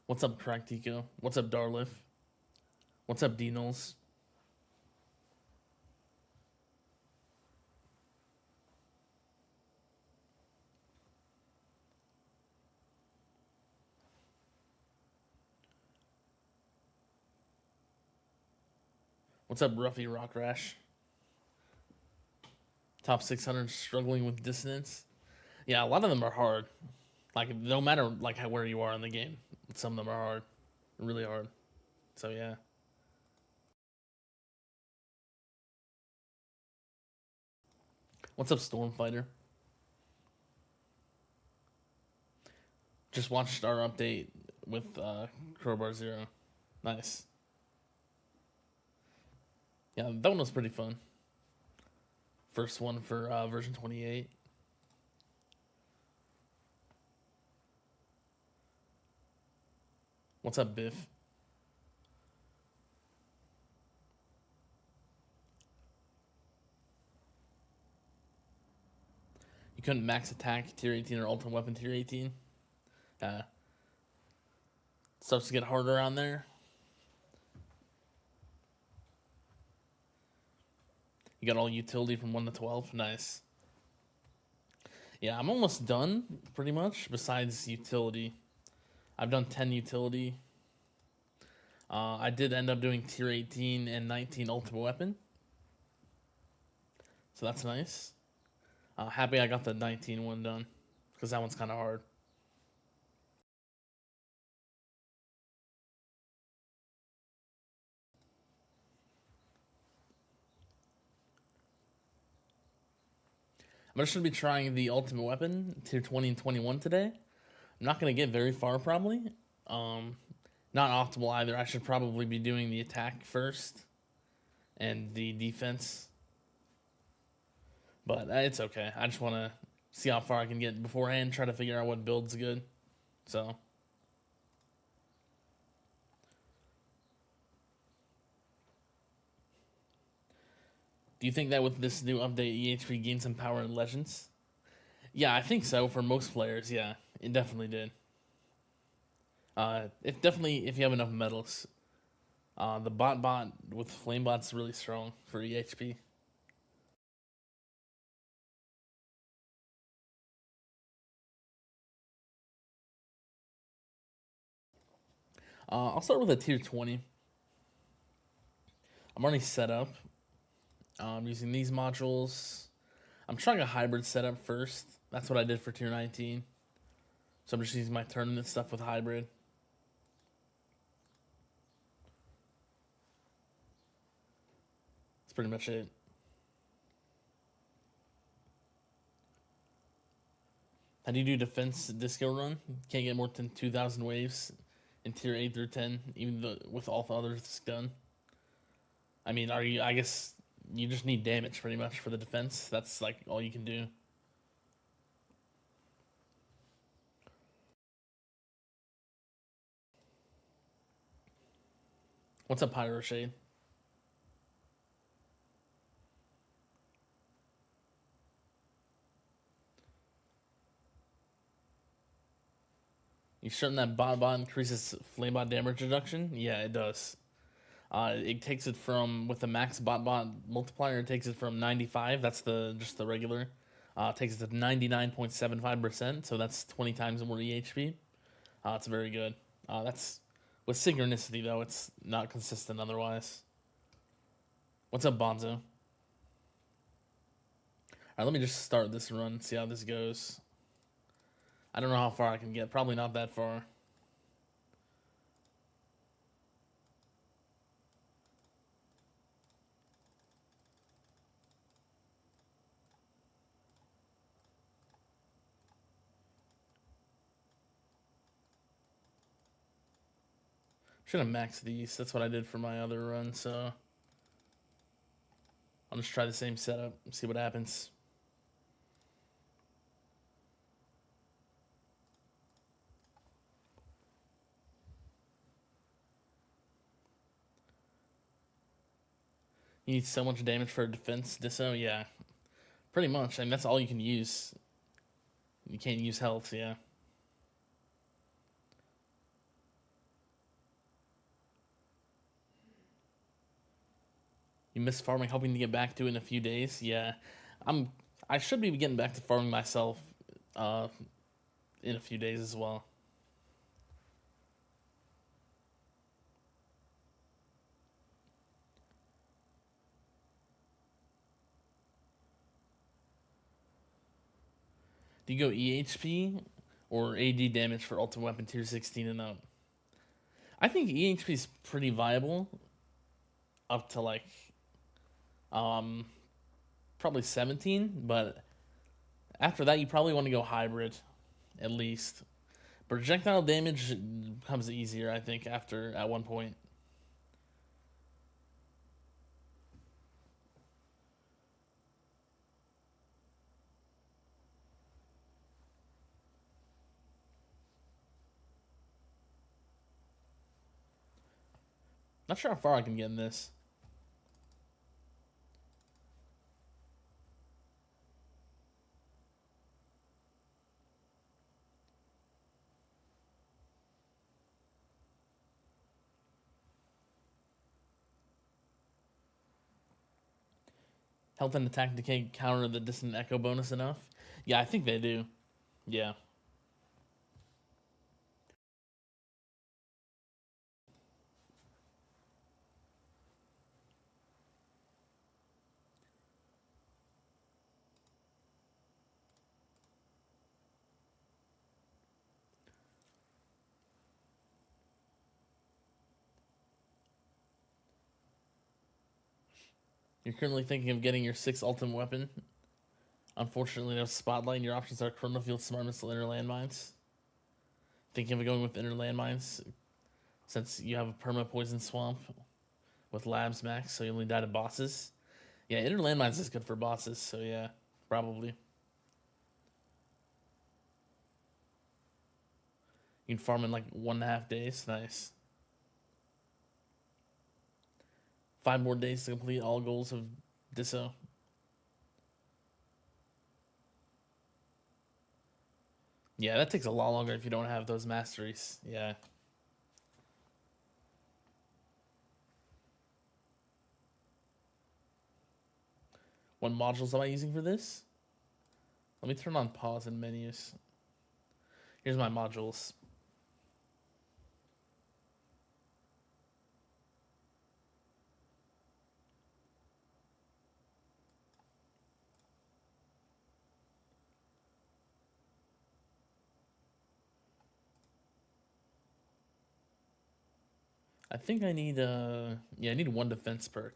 What's up, Practico? What's up, Darliff? What's up, D-Knowles? What's up, Ruffy Rock Rash? Top 600 struggling with Dissonance. Yeah, a lot of them are hard. Like, no matter like where you are in the game, some of them are hard, really hard. So yeah. What's up, Stormfighter? Just watched our update with Crowbar Zero. Nice. Yeah, that one was pretty fun. First one for version 28. What's up, Biff? You couldn't max attack tier 18 or ultimate weapon tier 18. Starts to get harder around there. You got all utility from 1 to 12. Nice. Yeah, I'm almost done, pretty much, besides utility. I've done 10 utility. I did end up doing tier 18 and 19 ultimate weapon. So that's nice. Happy I got the 19 one done, because that one's kind of hard. I'm just going to be trying the ultimate weapon, tier 20 and 21 today. I'm not going to get very far, probably. Not optimal either. I should probably be doing the attack first and the defense. But it's okay. I just want to see how far I can get beforehand, try to figure out what build's good. So. Do you think that with this new update, EHP gained some power in Legends? Yeah, I think so. For most players, yeah. It definitely did. If you have enough medals. The bot with Flamebot's really strong for EHP. I'll start with a tier 20. I'm already set up. Using these modules. I'm trying a hybrid setup first. That's what I did for tier 19. So I'm just using my tournament stuff with hybrid. That's pretty much it. How do you do defense disco run? Can't get more than 2,000 waves in tier 8 through 10, even though with all the others done. I mean, I guess you just need damage pretty much for the defense. That's like all you can do. What's up, Pyro Shade? You certain that bot increases flamebot damage reduction? Yeah, it does. It takes it from, with the max bot multiplier, it takes it from 95. That's just the regular. It takes it to 99.75%. So that's 20 times more EHP. It's very good. That's with synchronicity though. It's not consistent otherwise. What's up, Bonzo? All right, let me just start this run. See how this goes. I don't know how far I can get. Probably not that far. Should have maxed these. That's what I did for my other run, so I'll just try the same setup and see what happens. You need so much damage for a defense disso? Yeah. Pretty much. I mean, that's all you can use. You can't use health, yeah. You miss farming, hoping to get back to it in a few days. Yeah, I'm. I should be getting back to farming myself uh, in a few days as well. Do you go EHP or AD damage for Ultimate Weapon Tier 16 and up? I think EHP is pretty viable up to like um, probably 17, but after that you probably want to go hybrid at least. Projectile damage becomes easier, I think, after at one point. Not sure how far I can get in this. Health and attack decay counter the distant echo bonus enough? Yeah, I think they do. Yeah. You're currently thinking of getting your 6th ultimate weapon. Unfortunately, no spotlight. Your options are Chrono Field, Smart Missile, Inner Landmines. Thinking of going with Inner Landmines since you have a perma poison swamp with Labs Max, so you only die to bosses. Yeah, Inner Landmines is good for bosses, so yeah, probably. You can farm in like 1.5 days. Nice. 5 more days to complete all goals of Disso. Yeah, that takes a lot longer if you don't have those masteries. Yeah. What modules am I using for this? Let me turn on pause and menus. Here's my modules. I think I need I need 1 defense perk.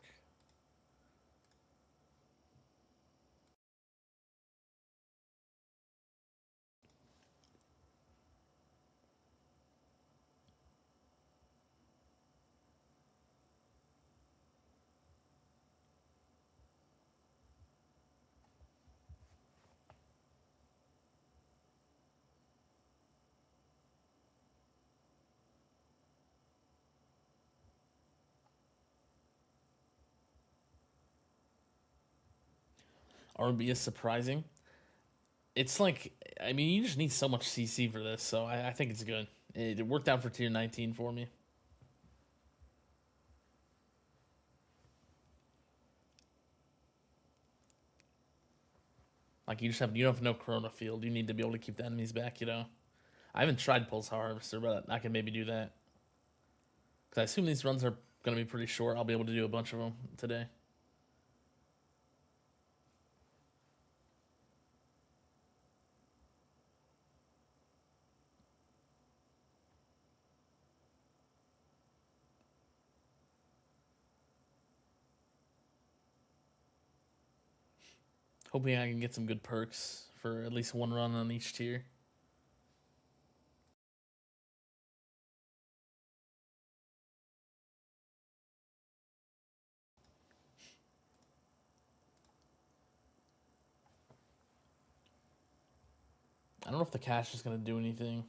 RB is surprising. It's like, I mean, you just need so much CC for this, so I think it's good. It worked out for tier 19 for me. Like you don't have no Corona field. You need to be able to keep the enemies back. I haven't tried Pulse Harvester, but I can maybe do that. Because I assume these runs are gonna be pretty short. I'll be able to do a bunch of them today. Hoping I can get some good perks for at least 1 run on each tier. I don't know if the cash is gonna do anything.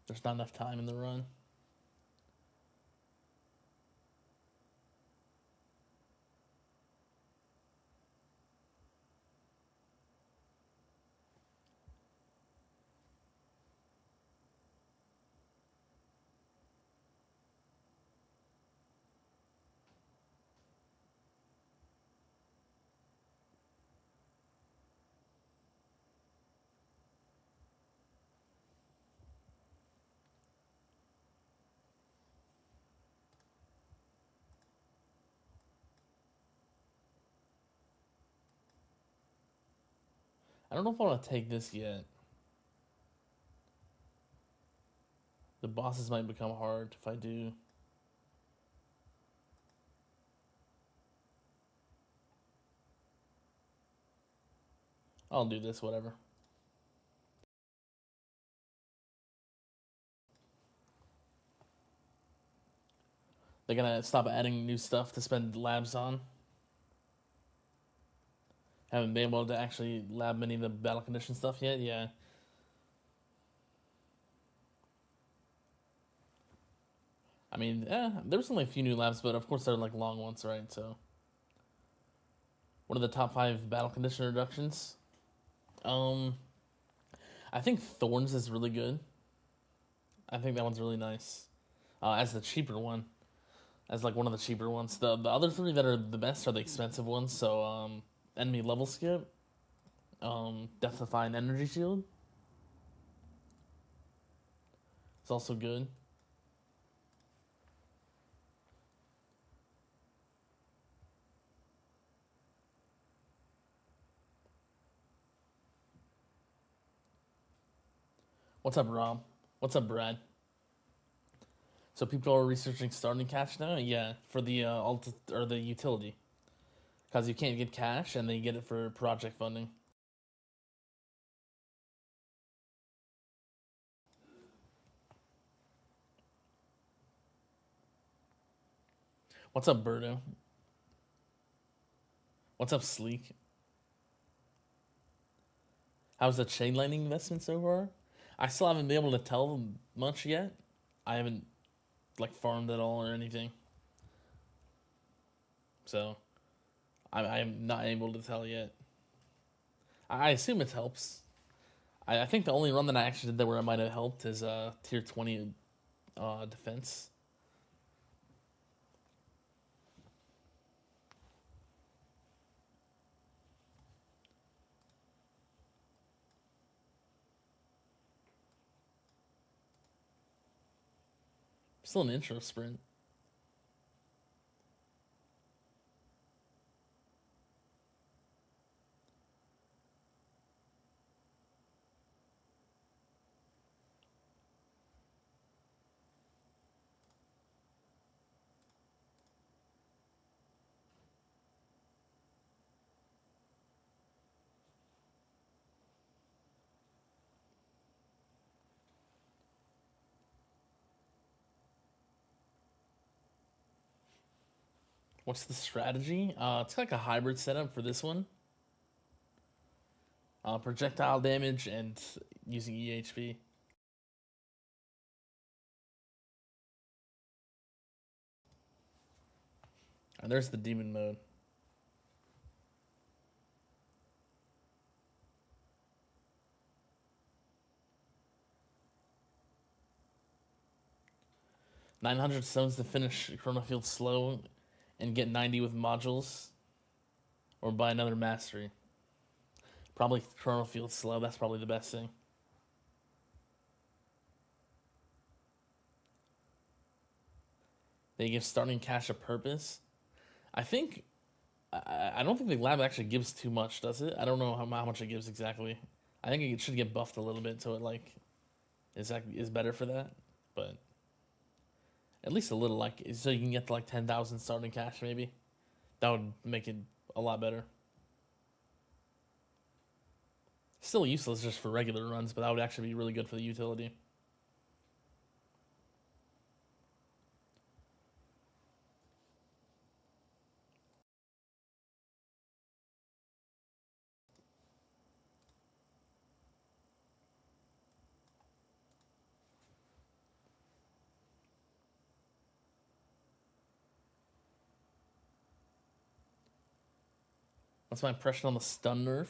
There's not enough time in the run. I don't know if I want to take this yet. The bosses might become hard if I do. I'll do this, whatever. They're gonna stop adding new stuff to spend labs on. Haven't been able to actually lab many of the battle condition stuff yet, yeah. I mean, there's only a few new labs, but of course they're like long ones, right? So, what are the top 5 battle condition reductions? I think Thorns is really good. I think that one's really nice. As the cheaper one, as like one of the cheaper ones. The other 3 that are the best are the expensive ones. So enemy level skip, Death Defy and Energy Shield. It's also good. What's up, Rob? What's up, Brad? So people are researching starting cash now, yeah, for the or the utility, because you can't get cash and then you get it for project funding. What's up, Birdo? What's up, Sleek? How's the chain lightning investment so far? I still haven't been able to tell much yet. I haven't like farmed at all or anything, so I'm not able to tell yet. I assume it helps. I think the only run that I actually did that where it might have helped is tier 20 defense. Still an intro sprint. What's the strategy? It's like a hybrid setup for this one. Projectile damage and using EHP. And there's the demon mode. $900 stones to finish Chrono Field slow and get 90 with modules. Or buy another mastery. Probably Chrono Field slow, that's probably the best thing. They give starting cash a purpose. I think I don't think the lab actually gives too much, does it? I don't know how much it gives exactly. I think it should get buffed a little bit so it like is better for that, but at least a little, like so you can get to like 10,000 starting cash maybe. That would make it a lot better. Still useless just for regular runs, but that would actually be really good for the utility. What's my impression on the stun nerf?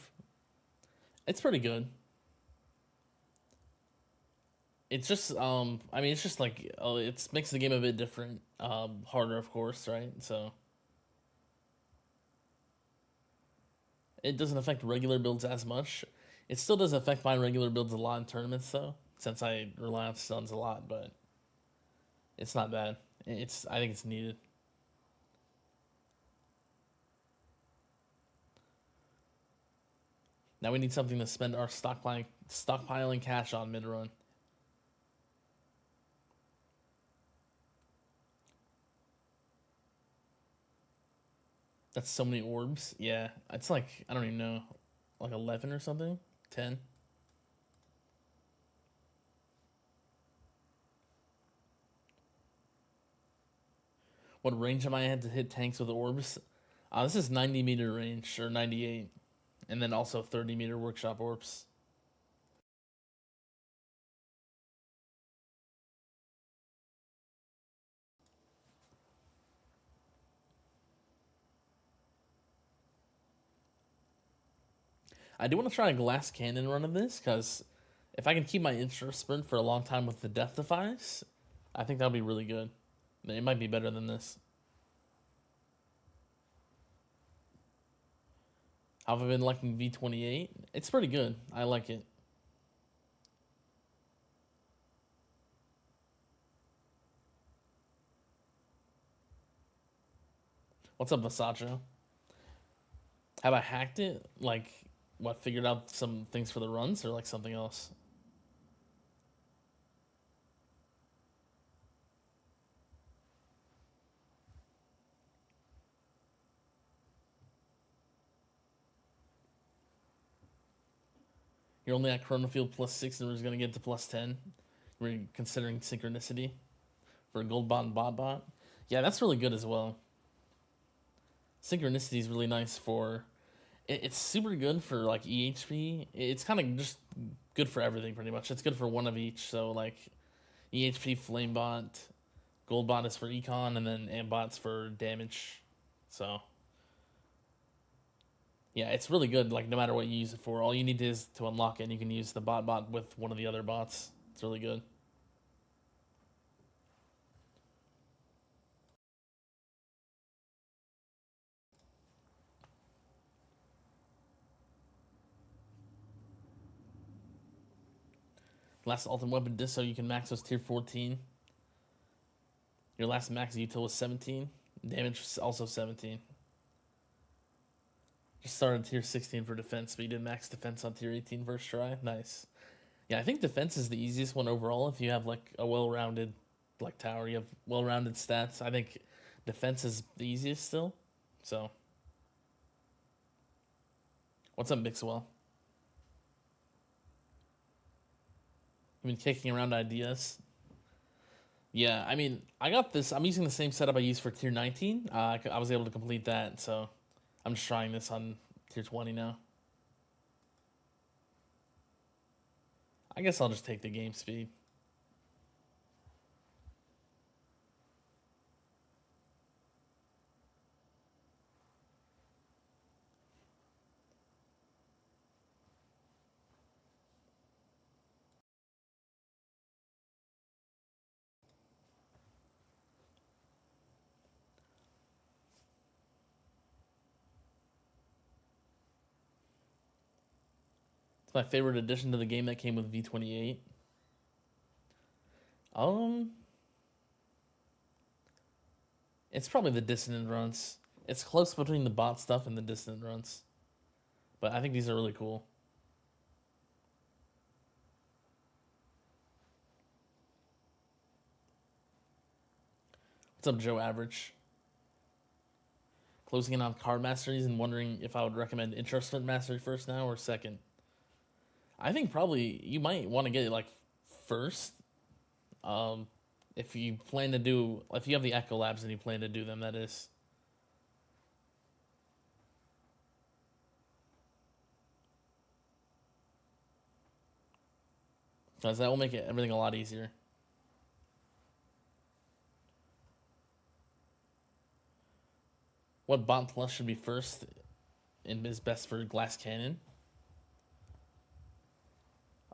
It's pretty good. It's just I mean it's just like it makes the game a bit different, harder of course, right? So it doesn't affect regular builds as much. It still does affect my regular builds a lot in tournaments though, since I rely on stuns a lot, but it's not bad. I think it's needed. Now we need something to spend our stockpiling cash on mid run. That's so many orbs. Yeah, it's like I don't even know, like 11 or something, 10. What range am I at to hit tanks with orbs? This is 90-meter range or 98, and then also 30-meter workshop orbs. I do want to try a glass cannon run of this because if I can keep my interest sprint for a long time with the death defies, I think that would be really good. It might be better than this. How have I been liking V28? It's pretty good. I like it. What's up, Vasacho? Have I hacked it? Like, what, figured out some things for the runs or like something else? You're only at Chronofield +6 and we're going to get to +10. We're considering synchronicity for Gold Bot and Bot Bot. Yeah, that's really good as well. Synchronicity is really nice for. It's super good for like EHP. It's kind of just good for everything pretty much. It's good for one of each. So like EHP, Flamebot, Goldbot is for econ, and then Ambot's for damage. So yeah, it's really good. Like no matter what you use it for, all you need is to unlock it, and you can use the bot with one of the other bots. It's really good. Last ultimate weapon Disso you can max was tier 14. Your last max util was 17. Damage was also 17. Just started tier 16 for defense, but you did max defense on tier 18 first try. Nice. Yeah, I think defense is the easiest one overall if you have like a well-rounded like tower. You have well-rounded stats. I think defense is the easiest still. So, what's up, Mixwell? You've been kicking around ideas. Yeah, I mean, I got this. I'm using the same setup I used for tier 19. I was able to complete that, so I'm just trying this on tier 20 now. I guess I'll just take the game speed. It's my favorite addition to the game that came with V28. Um, it's probably the dissonant runs. It's close between the bot stuff and the dissonant runs, but I think these are really cool. What's up, Joe Average? Closing in on card masteries and wondering if I would recommend interest mastery first now or second. I think probably you might want to get it like first. If you plan to do, if you have the Echo Labs and you plan to do them, that is. Because that will make everything a lot easier. What bot plus should be first and is best for Glass Cannon?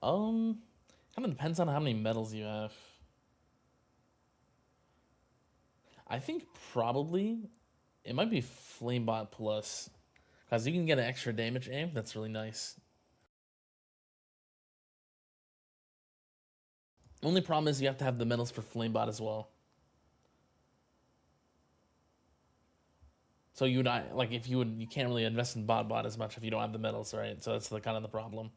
Kind of depends on how many medals you have. I think probably it might be Flamebot plus, because you can get an extra damage aim. That's really nice. Only problem is you have to have the medals for Flamebot as well. So you would like if you can't really invest in bot as much if you don't have the metals, right? So that's the kind of the problem.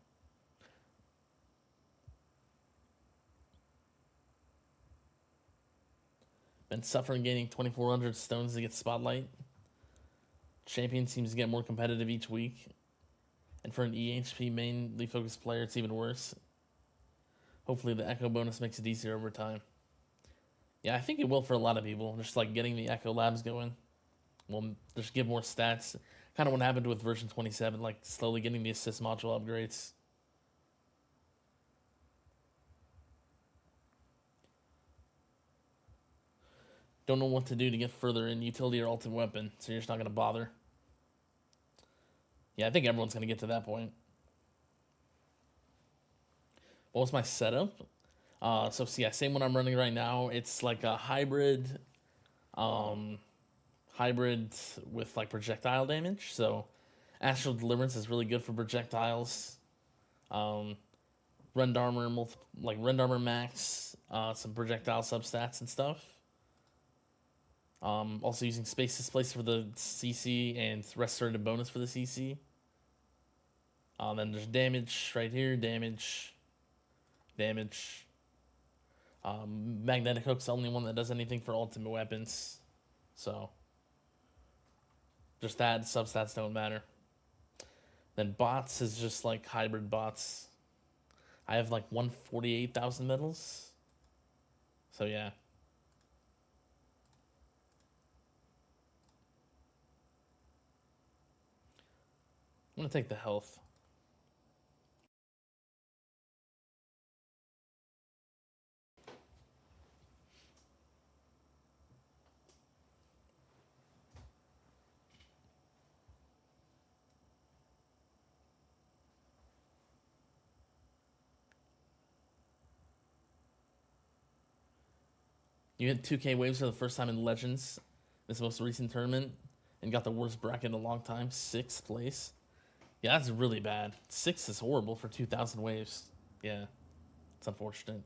Been suffering gaining 2,400 stones to get spotlight. Champion seems to get more competitive each week. And for an EHP mainly focused player, it's even worse. Hopefully the echo bonus makes it easier over time. Yeah, I think it will for a lot of people. Just like getting the echo labs going will just give more stats. Kind of what happened with version 27, like slowly getting the assist module upgrades. Don't know what to do to get further in utility or ultimate weapon, so you're just not going to bother. Yeah, I think everyone's going to get to that point. What was my setup? So yeah, same one I'm running right now. It's like a hybrid with like projectile damage. So Astral Deliverance is really good for projectiles. Rend armor, rend armor max, some projectile substats and stuff. Also using space displacer for the CC and restorative bonus for the CC. Then there's damage right here, damage. Magnetic Hook's the only one that does anything for ultimate weapons. So just that, substats don't matter. Then bots is just like hybrid bots. I have like 148,000 medals. So yeah. I'm gonna take the health. You hit 2K waves for the first time in Legends, this most recent tournament, and got the worst bracket in a long time, 6th place. Yeah, that's really bad. 6 is horrible for 2,000 waves. Yeah, it's unfortunate.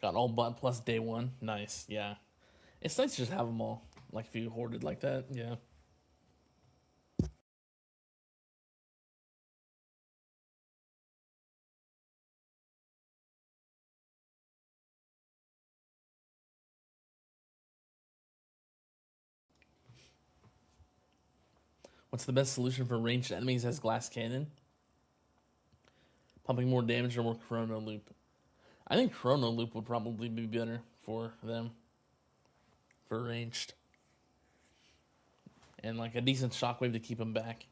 Got all but plus day 1. Nice, yeah. It's nice to just have them all, like if you hoarded like that, yeah. What's the best solution for ranged enemies as glass cannon? Pumping more damage or more chrono loop? I think chrono loop would probably be better for them. For ranged. And like a decent shockwave to keep them back.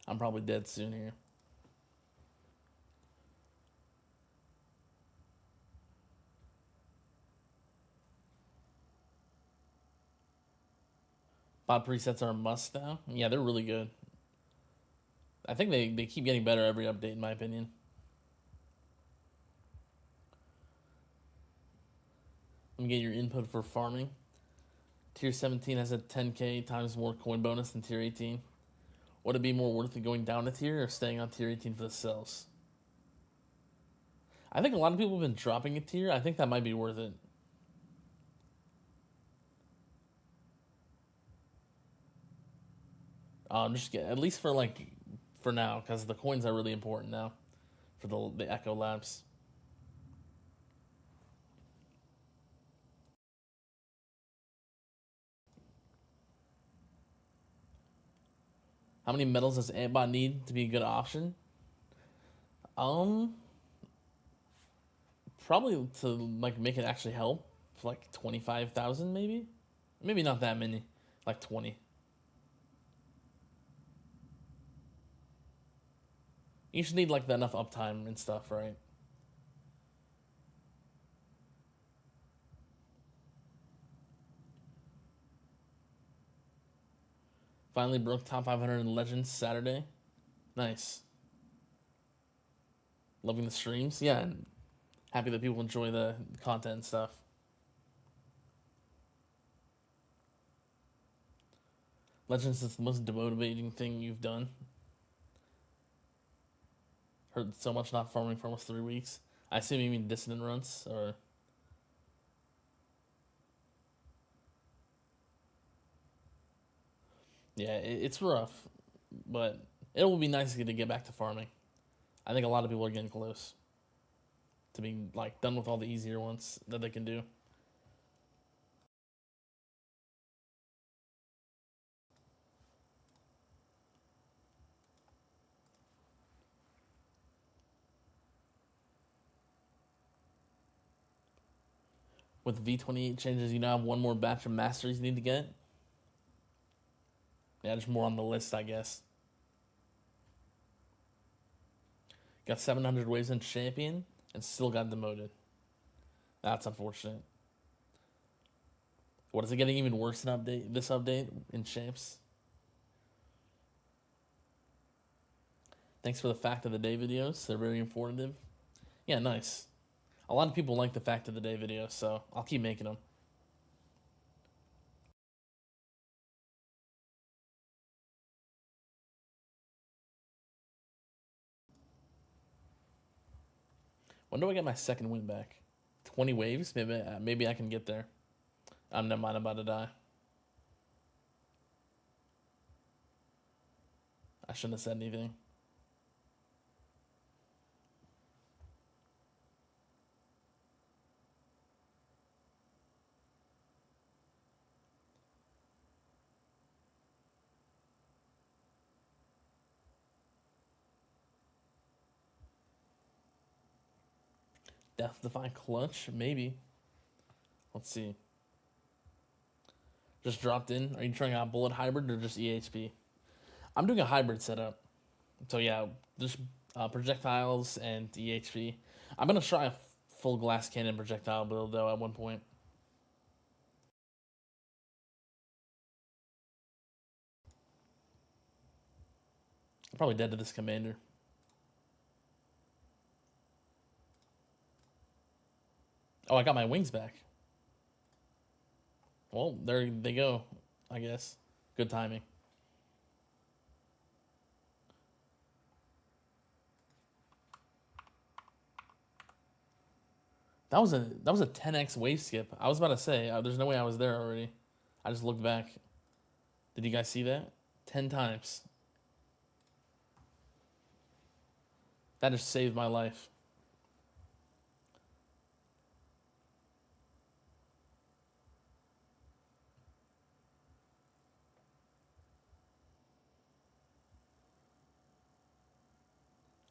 I'm probably dead soon here. Bot presets are a must now. Yeah, they're really good. I think they keep getting better every update, in my opinion. Let me get your input for farming. Tier 17 has a 10k times more coin bonus than Tier 18. Would it be more worth it going down a tier or staying on Tier 18 for the cells? I think a lot of people have been dropping a tier. I think that might be worth it. Just get at least for now, because the coins are really important now for the Echo Labs. How many medals does Antbot need to be a good option? Probably to like make it actually help. Like 25,000 maybe? Maybe not that many. Like 20. You should need like enough uptime and stuff, right? Finally broke top 500 in Legends Saturday. Nice. Loving the streams. Yeah, and happy that people enjoy the content and stuff. Legends is the most demotivating thing you've done. Heard so much not farming for almost 3 weeks. I assume you mean Dissonant runs, or... Yeah, it's rough, but it will be nice to get back to farming. I think a lot of people are getting close to being like done with all the easier ones that they can do. With V28 changes, you now have one more batch of masteries you need to get. Yeah, just more on the list, I guess. Got 700 waves in champion and still got demoted. That's unfortunate. What is it getting even worse in this update in champs? Thanks for the fact of the day videos. They're very informative. Yeah, nice. A lot of people like the fact of the day videos, so I'll keep making them. When do I get my second win back? 20 waves? Maybe I can get there. I'm never mind, about to die. I shouldn't have said anything. Death-defying clutch? Maybe. Let's see. Just dropped in. Are you trying out bullet hybrid or just EHP? I'm doing a hybrid setup. So yeah, just projectiles and EHP. I'm going to try a full glass cannon projectile build, though, at one point. I'm probably dead to this commander. Oh, I got my wings back. Well, there they go, I guess. Good timing. That was a 10x wave skip. I was about to say, there's no way I was there already. I just looked back. Did you guys see that? 10 times. That just saved my life.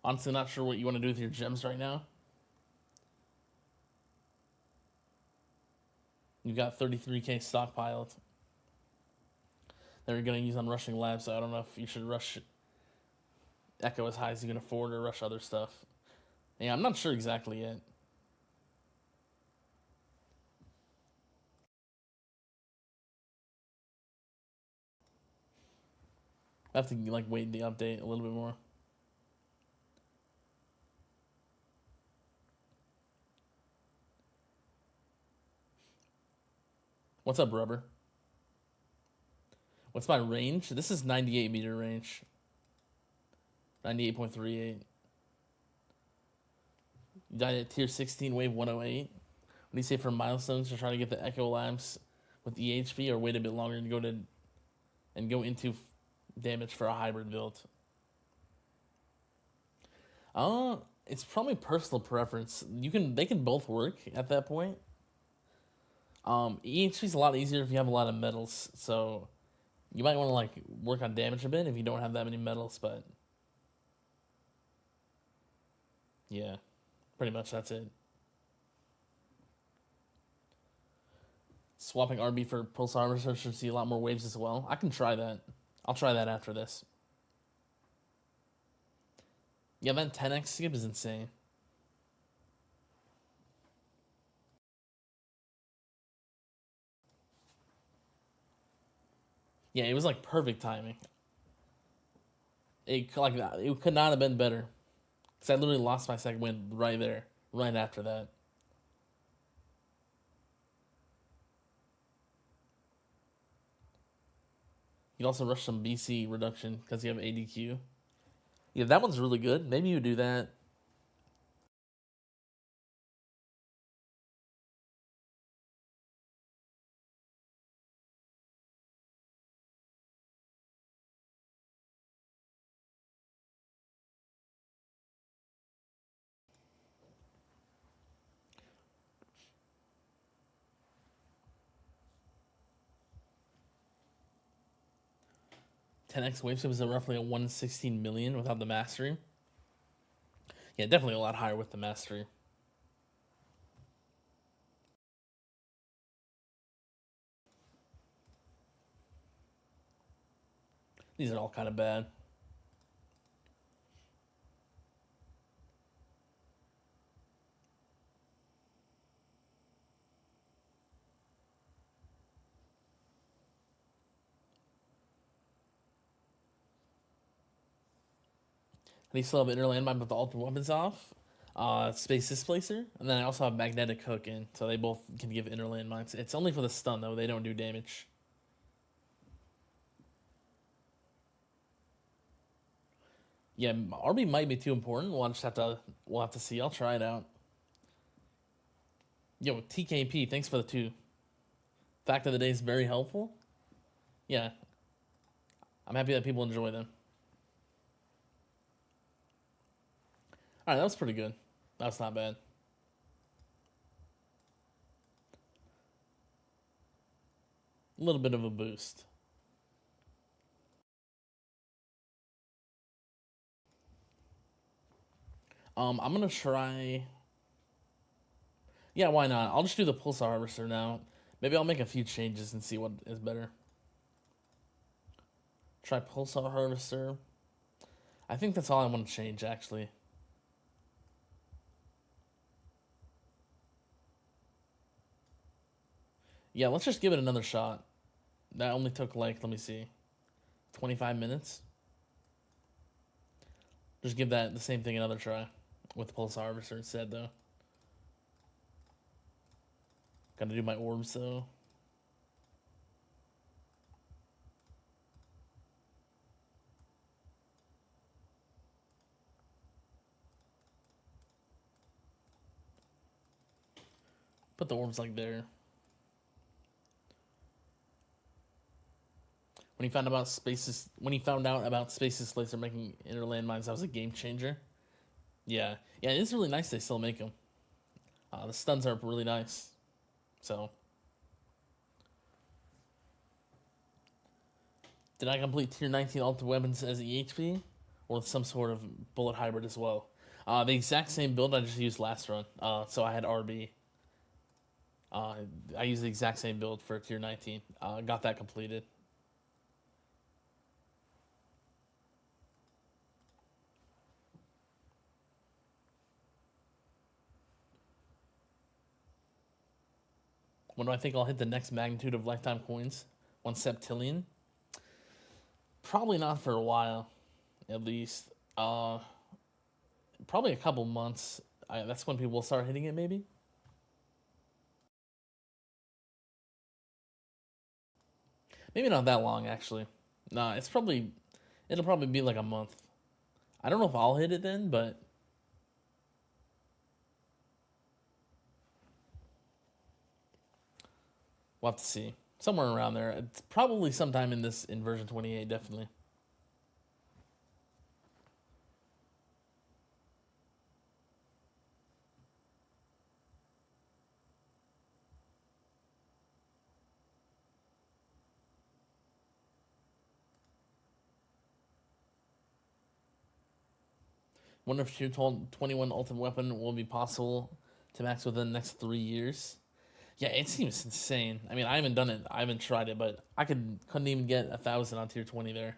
Honestly, not sure what you want to do with your gems right now. You've got 33k stockpiled that you're going to use on rushing labs, so I don't know if you should rush Echo as high as you can afford or rush other stuff. Yeah, I'm not sure exactly yet. I have to like wait the update a little bit more. What's up, Rubber? What's my range? This is 98 meter range. 98.38. You died at tier 16, wave 108. What do you say for milestones to try to get the Echo Labs with EHP, or wait a bit longer and go into damage for a hybrid build? It's probably personal preference. They can both work at that point. EHP is a lot easier if you have a lot of metals, so you might want to like work on damage a bit if you don't have that many metals, but yeah, pretty much that's it. Swapping RB for Pulsar Research should see a lot more waves as well. I can try that. I'll try that after this. Yeah, that 10x skip is insane. Yeah, it was like perfect timing. It could not have been better. Because I literally lost my second win right there, right after that. You'd also rush some BC reduction because you have ADQ. Yeah, that one's really good. Maybe you do that. Ten x wave is roughly a 116 million without the mastery. Yeah, definitely a lot higher with the mastery. These are all kind of bad. And you still have inner landmine with the ultimate weapons off. Space displacer, and then I also have magnetic hook in, so they both can give inner landmines. It's only for the stun though; they don't do damage. Yeah, RB might be too important. We'll have to see. I'll try it out. Yo, TKP, thanks for the 2. Fact of the day is very helpful. Yeah, I'm happy that people enjoy them. All right, that was pretty good. That's not bad. A little bit of a boost. I'm gonna try. Yeah, why not? I'll just do the pulsar harvester now. Maybe I'll make a few changes and see what is better. Try pulsar harvester. I think that's all I want to change actually. Yeah, let's just give it another shot. That only took like, let me see, 25 minutes. Just give that the same thing another try with the pulsar harvester instead though. Gotta do my orbs though. Put the orbs like there. When he found out about Spaces Laser making inner landmines, that was a game changer. Yeah, yeah, it is really nice they still make them. The stuns are really nice. So, did I complete tier 19 ultimate weapons as EHP, or with some sort of bullet hybrid as well? The exact same build I just used last run. So I had RB. I used the exact same build for tier 19. Got that completed. When do I think I'll hit the next magnitude of lifetime coins? 1 septillion? Probably not for a while, at least. Probably a couple months. That's when people will start hitting it, maybe. Maybe not that long, actually. Nah, it'll probably be like a month. I don't know if I'll hit it then, but we'll have to see. Somewhere around there. It's probably sometime in version 28, definitely. Wonder if tier 21 ultimate weapon will be possible to max within the next 3 years. Yeah, it seems insane. I mean, I haven't done it. I haven't tried it, but couldn't even get 1,000 on tier 20 there.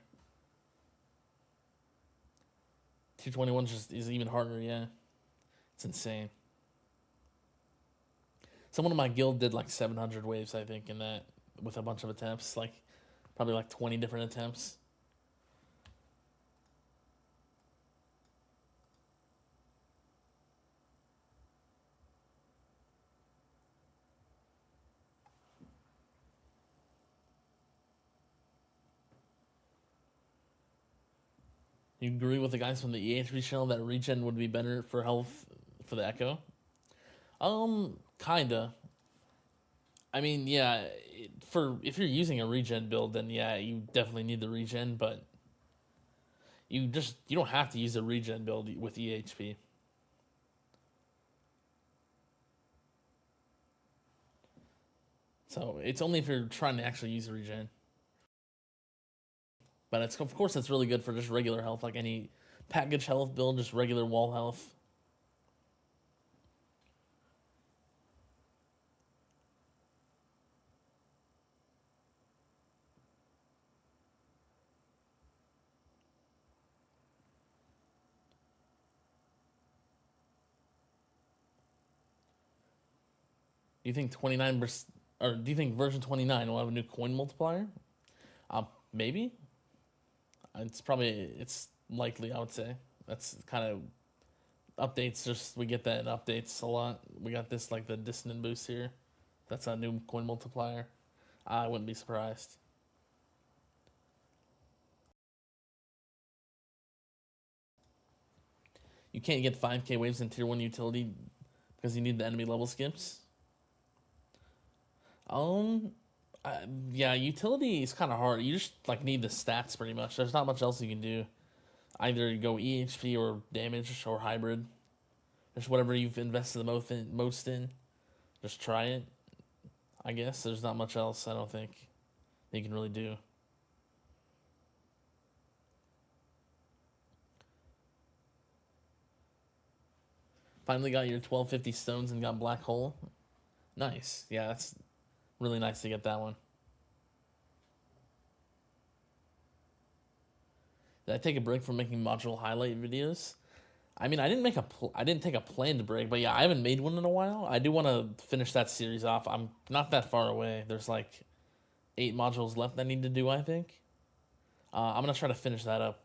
Tier 21 is even harder. Yeah, it's insane. Someone in my guild did like 700 waves, I think, in that with a bunch of attempts. Like, Probably like 20 different attempts. You agree with the guys from the EHP channel that regen would be better for health for the Echo? Kinda. I mean, yeah, for if you're using a regen build, then yeah, you definitely need the regen, but you don't have to use a regen build with EHP. So it's only if you're trying to actually use regen. But it's of course it's really good for just regular health, like any package health build, just regular wall health. Do you think 29 or do you think version 29 will have a new coin multiplier? Maybe. It's likely. I would say that's kind of updates. Just we get that in updates a lot. We got this like the dissonant boost here. That's a new coin multiplier. I wouldn't be surprised. You can't get 5k waves in tier 1 utility because you need the enemy level skips. Yeah, utility is kind of hard. You just like need the stats pretty much. There's not much else you can do. Either you go EHP or damage or hybrid. Just whatever you've invested the most in. Just try it. I guess there's not much else. I don't think you can really do. Finally got your 1250 stones and got black hole. Nice. Yeah, that's really nice to get that one. Did I take a break from making module highlight videos? I mean, I didn't take a planned break, but yeah, I haven't made one in a while. I do want to finish that series off. I'm not that far away. There's like 8 modules left I need to do, I think. I'm gonna try to finish that up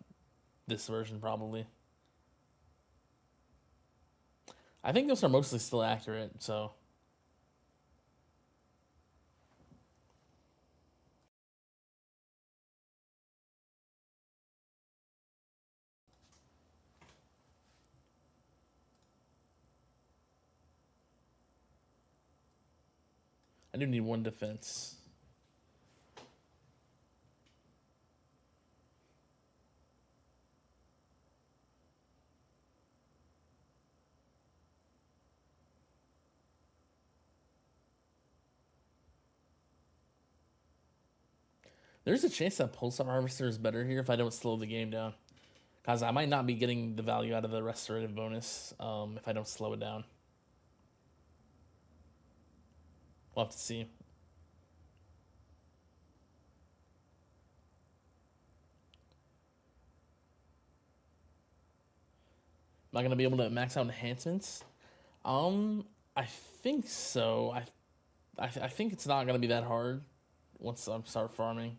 this version probably. I think those are mostly still accurate, so. I do need 1 defense. There's a chance that Pulsar Harvester is better here if I don't slow the game down. Because I might not be getting the value out of the restorative bonus if I don't slow it down. We'll have to see. Am I going to be able to max out enhancements? I think so. I think it's not going to be that hard once I start farming.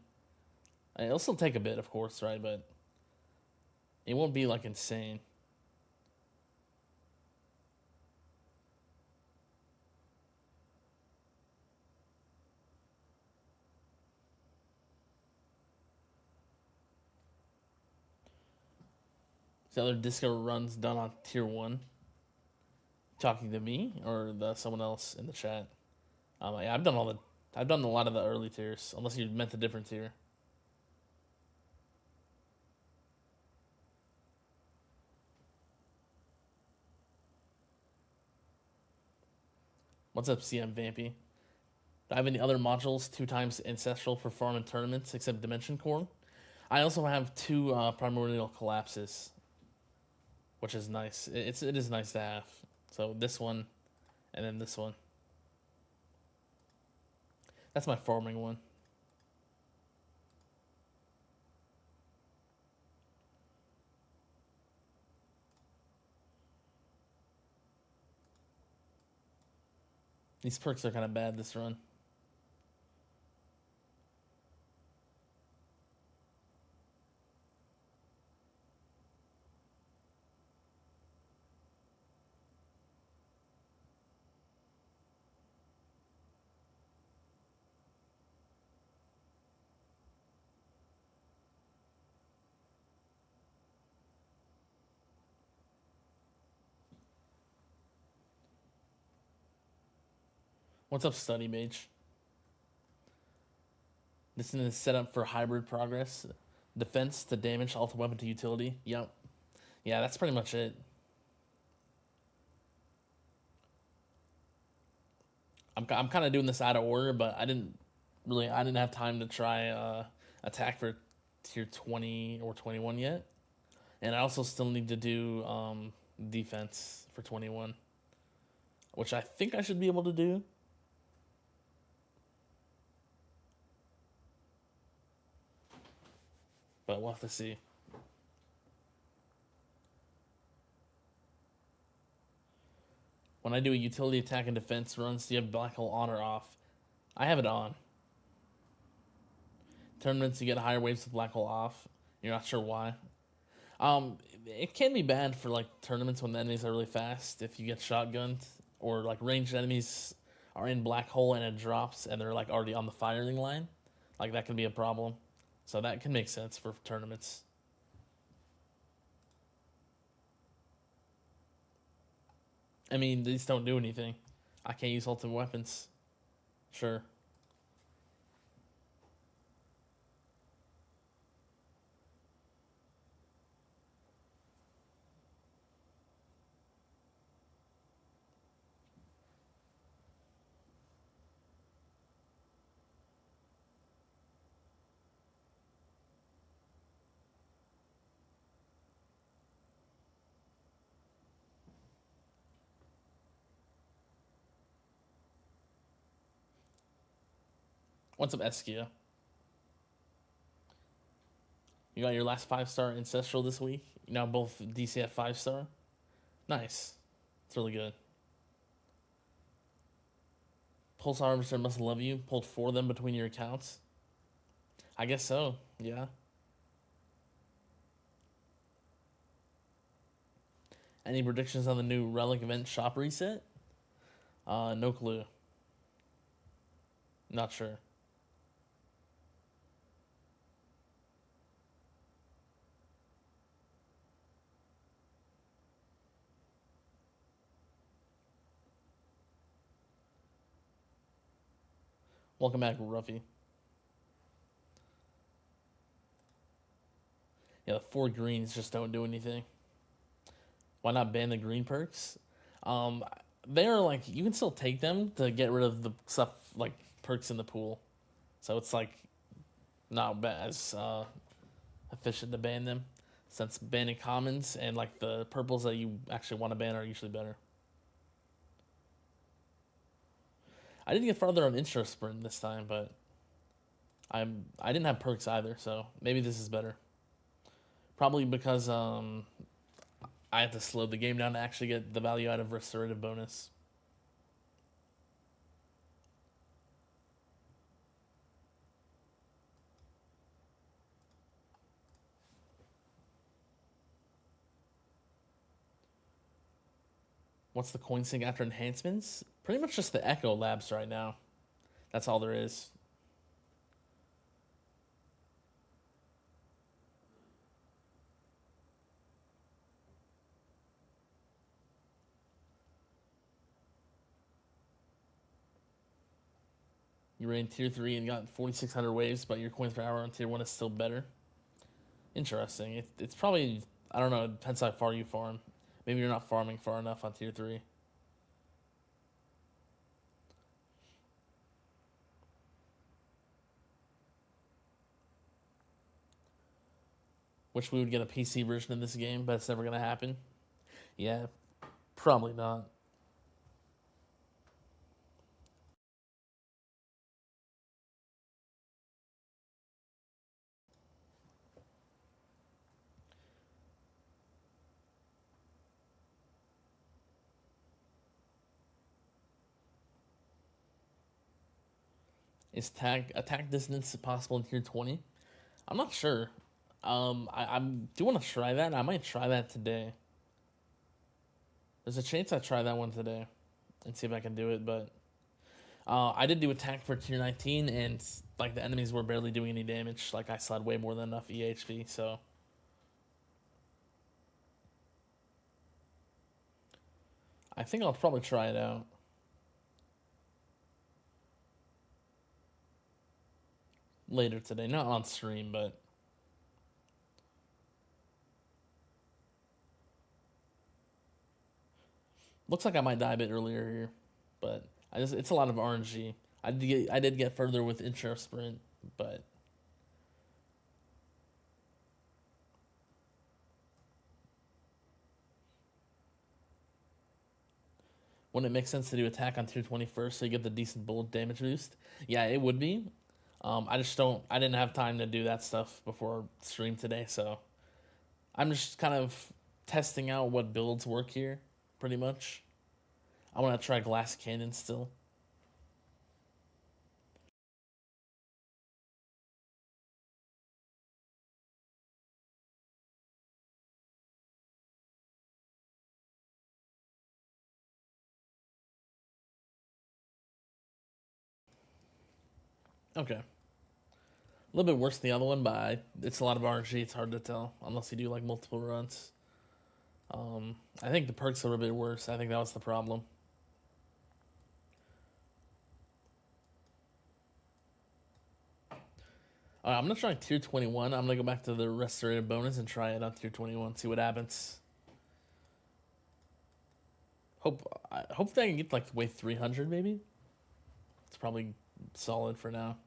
It'll still take a bit, of course, right? But it won't be like insane. Is the other disco runs done on tier 1? Talking to me or someone else in the chat? Yeah, I've done a lot of the early tiers, unless you meant a different tier. What's up, CM Vampy? Do I have any other modules 2 times ancestral for farm and tournaments except Dimension Core? I also have 2 primordial collapses, which is nice. It is nice to have. So this one, and then this one. That's my farming one. These perks are kind of bad this run. What's up, Study Mage? This is set up for hybrid progress. Defense to damage, alter weapon to utility. Yep. Yeah, that's pretty much it. I'm kind of doing this out of order, but I didn't have time to try attack for tier 20 or 21 yet. And I also still need to do defense for 21, which I think I should be able to do. But we'll have to see. When I do a utility attack and defense runs, do you have Black Hole on or off? I have it on. Tournaments, you get higher waves with Black Hole off. You're not sure why. It can be bad for like tournaments when the enemies are really fast. If you get shotgunned or like ranged enemies are in Black Hole and it drops and they're like already on the firing line, like that can be a problem. So that can make sense for tournaments. I mean, these don't do anything. I can't use ultimate weapons. Sure. What's up, Eskia? You got your last 5-star Ancestral this week. Now both DCF 5-star. Nice. It's really good. Pulse Harvester must love you. Pulled 4 of them between your accounts. I guess so, yeah. Any predictions on the new Relic event shop reset? No clue. Not sure. Welcome back, Ruffy. Yeah, the 4 greens just don't do anything. Why not ban the green perks? They're like, you can still take them to get rid of the stuff like perks in the pool. So it's like not as efficient to ban them, since banning commons and like the purples that you actually want to ban are usually better. I didn't get farther on intro sprint this time, but I didn't have perks either, so maybe this is better. Probably because I had to slow the game down to actually get the value out of restorative bonus. What's the coin sync after enhancements? Pretty much just the Echo Labs right now. That's all there is. You ran tier 3 and got 4,600 waves, but your coins per hour on tier 1 is still better. Interesting. It's probably, I don't know, it depends how far you farm. Maybe you're not farming far enough on tier 3. Wish we would get a PC version of this game, but it's never going to happen. Yeah, probably not. Is attack distance possible in tier 20? I'm not sure. I do want to try that. I might try that today. There's a chance I try that one today and see if I can do it, but I did do attack for tier 19, and like the enemies were barely doing any damage. Like I still had way more than enough EHP, so I think I'll probably try it out. later today. Not on stream, but looks like I might die a bit earlier here. But it's a lot of RNG. I did get further with intro sprint, but wouldn't it make sense to do attack on tier 20 first so you get the decent bullet damage boost? Yeah, it would be. I just don't. I didn't have time to do that stuff before stream today, so I'm just kind of testing out what builds work here, pretty much. I want to try glass cannon still. Okay. A little bit worse than the other one, but it's a lot of RNG. It's hard to tell unless you do like multiple runs. I think the perks are a bit worse. I think that was the problem. Alright, I'm gonna try tier 21. I'm gonna go back to the restorative bonus and try it on tier 21. See what happens. Hope that I can get like wave 300 maybe. It's probably solid for now.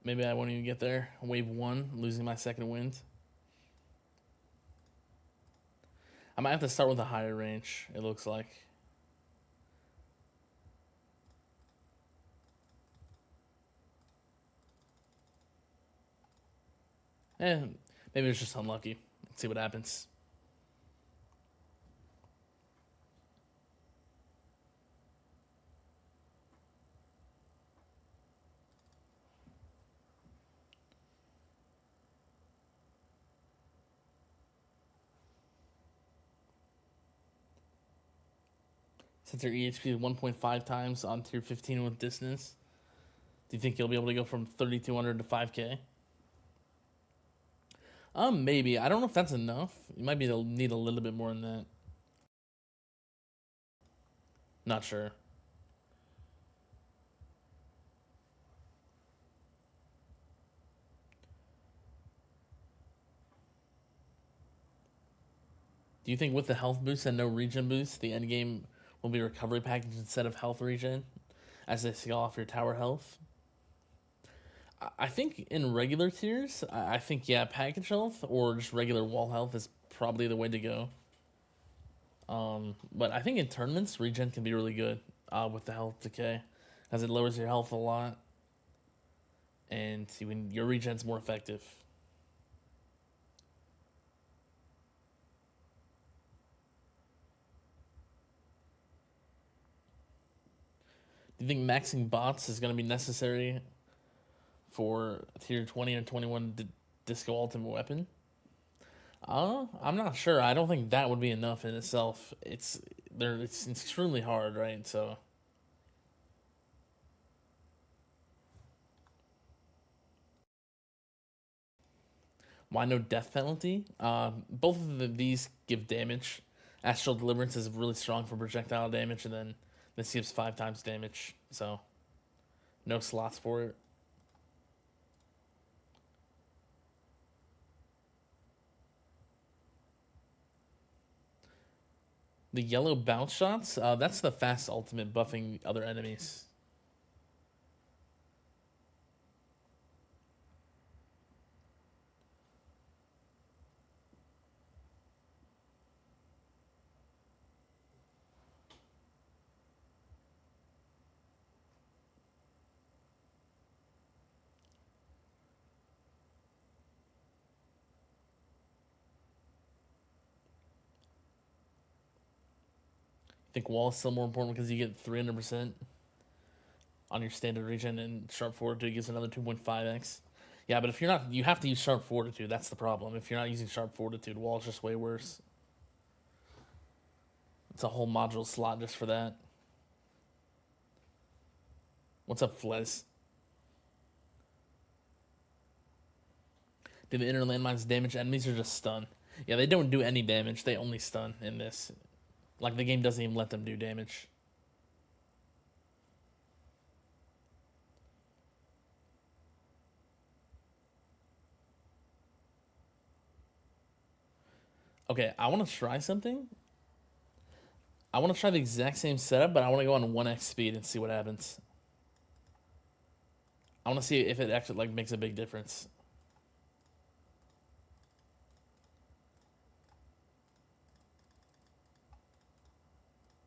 Maybe I won't even get there. Wave 1, losing my second wind. I might have to start with a higher range, it looks like. Maybe it's just unlucky. Let's see what happens. Since your EHP is 1.5 times on tier 15 with Dissonance, do you think you'll be able to go from 3,200 to 5K? Maybe. I don't know if that's enough. You might need a little bit more than that. Not sure. Do you think with the health boost and no regen boost, the end game will be recovery package instead of health regen, as they scale off your tower health? I think in regular tiers, I think yeah, package health or just regular wall health is probably the way to go. But I think in tournaments, regen can be really good with the health decay, as it lowers your health a lot, and your regen's more effective. Do you think maxing bots is going to be necessary for tier 20 or 21 disco ultimate weapon? I'm not sure. I don't think that would be enough in itself. It's extremely hard, right? So why no death penalty? Both of these give damage. Astral Deliverance is really strong for projectile damage, and then this gives 5 times damage. So no slots for it. The yellow bounce shots, that's the fast ultimate buffing other enemies. I think wall is still more important because you get 300% on your standard regen, and sharp fortitude gives another 2.5x. Yeah, but if you're not, you have to use sharp fortitude. That's the problem. If you're not using sharp fortitude, wall is just way worse. It's a whole module slot just for that. What's up, Flez? Do the inner landmines damage enemies or just stun? Yeah, they don't do any damage. They only stun in this. Like, the game doesn't even let them do damage. Okay, I want to try something. I want to try the exact same setup, but I want to go on 1x speed and see what happens. I want to see if it actually like makes a big difference.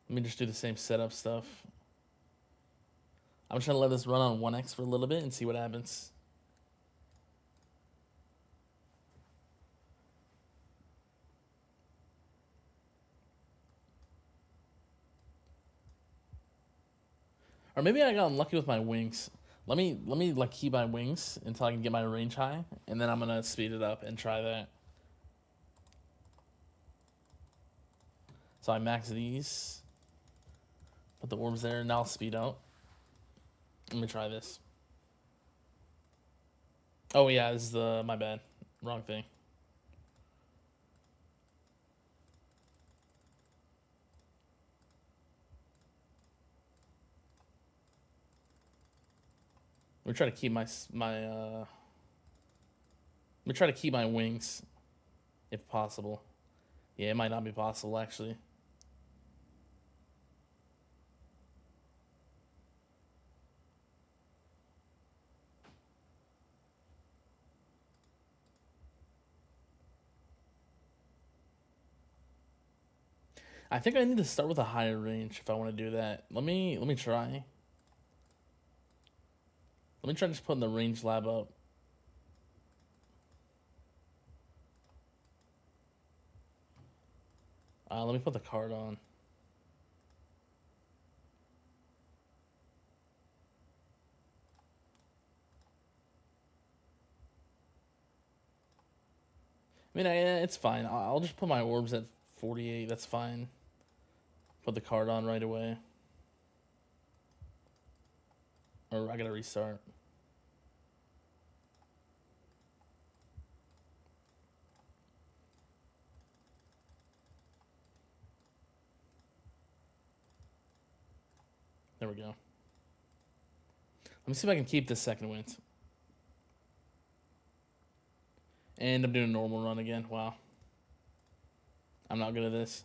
Let me just do the same setup stuff. I'm just going to let this run on 1x for a little bit and see what happens. Or maybe I got unlucky with my wings. Let me like keep my wings until I can get my range high, and then I'm gonna speed it up and try that. So I max these, put the orbs there, and now I'll speed out. Let me try this. Oh yeah, this is my bad, wrong thing. We try to keep my let me try to keep my wings, if possible. Yeah, it might not be possible actually. I think I need to start with a higher range if I want to do that. Let me try. Let me try just putting the range lab up. Let me put the card on. I mean, it's fine. I'll just put my orbs at 48. That's fine. Put the card on right away. Or I gotta restart. There we go. Let me see if I can keep this second wind. And I'm doing a normal run again. Wow. I'm not good at this.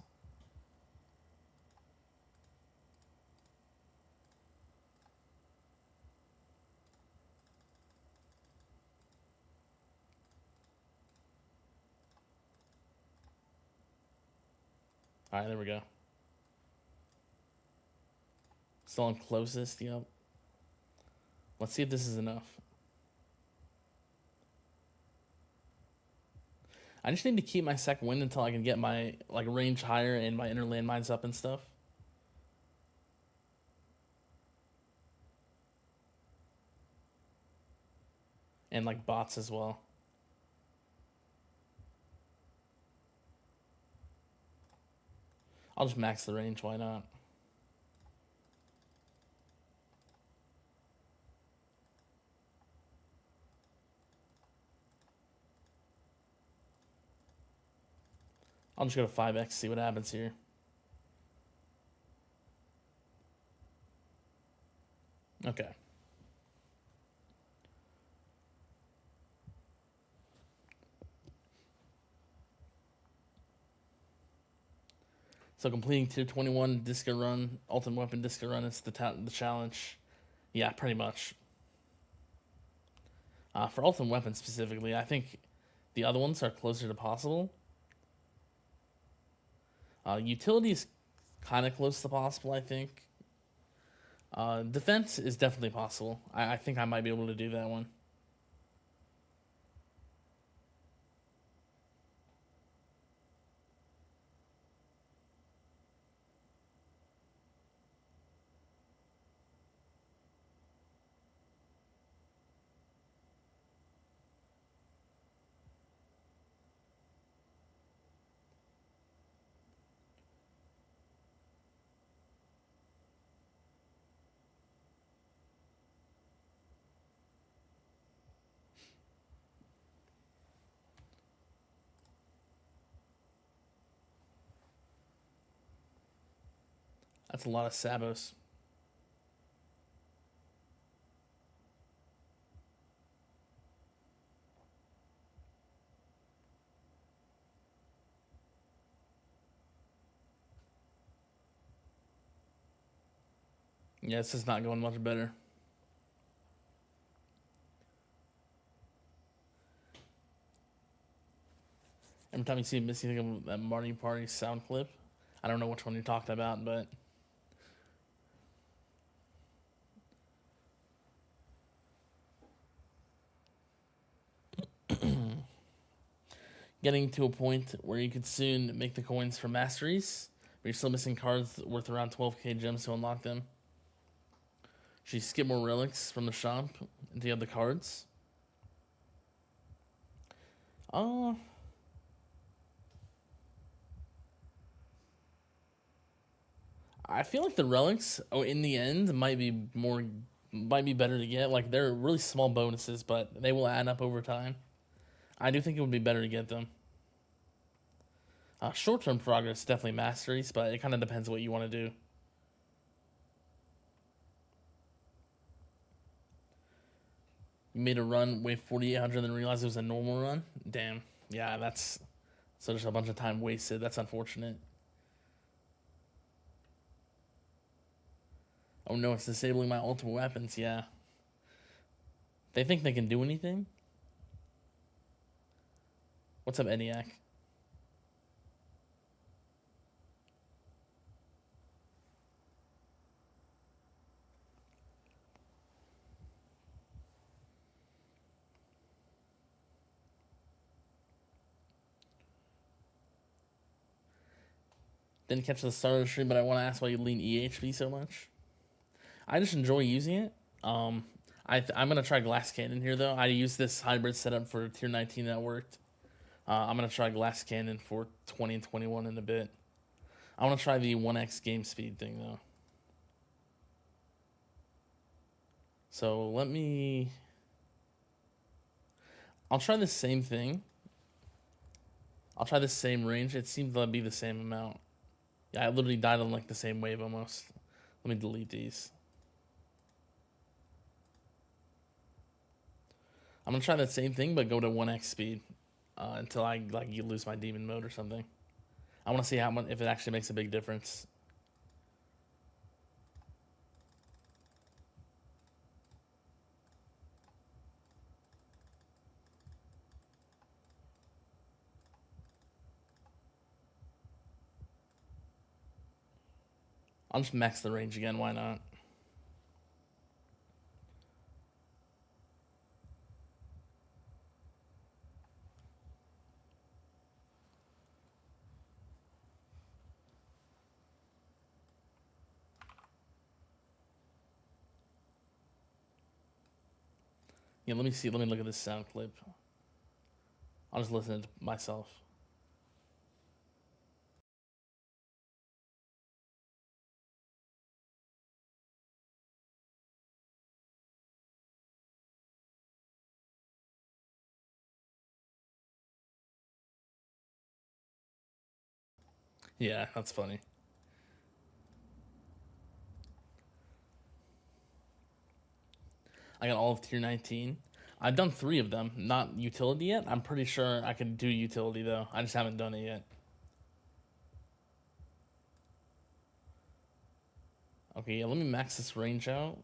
All right, there we go. Still on closest, yep. Let's see if this is enough. I just need to keep my second wind until I can get my like range higher and my inner landmines up and stuff. And like bots as well. I'll just max the range, why not? I'll just go to 5x, see what happens here. Okay. So completing tier 21 disco run, ultimate weapon disco run is the challenge. Yeah, pretty much. For ultimate weapon specifically, I think the other ones are closer to possible. Utility is kind of close to possible, I think. Defense is definitely possible. I think I might be able to do that one. That's a lot of Sabos. Yeah, it's just not going much better. Every time you see Missy, you think of that Marty Party sound clip. I don't know which one you're talking about, but getting to a point where you could soon make the coins for masteries, but you're still missing cards worth around 12k gems to unlock them. Should you skip more relics from the shop until you have the cards? Oh, I feel like the relics, in the end, might be better to get. Like they're really small bonuses, but they will add up over time. I do think it would be better to get them. Short-term progress definitely masteries, but it kind of depends what you want to do. You made a run, wave 4,800, then realized it was a normal run. Damn. Yeah, that's so just a bunch of time wasted. That's unfortunate. Oh no, it's disabling my ultimate weapons. Yeah. They think they can do anything? What's up, ENIAC? Didn't catch the start of the stream, but I want to ask why you lean EHP so much. I just enjoy using it. I'm gonna try Glass Cannon here though. I use this hybrid setup for tier 19 that worked. I'm gonna try Glass Cannon for 20 and 21 in a bit. I want to try the 1x game speed thing though. So let me. I'll try the same thing. I'll try the same range. It seems to be the same amount. Yeah, I literally died on like the same wave almost. Let me delete these. I'm gonna try that same thing, but go to 1x speed until I like you lose my demon mode or something. I want to see how much if it actually makes a big difference. I'll just max the range again. Why not? Yeah, let me see. Let me look at this sound clip. I'll just listen to myself. Yeah, that's funny. I got all of tier 19. I've done 3 of them, not utility yet. I'm pretty sure I can do utility though. I just haven't done it yet. Okay, yeah, let me max this range out.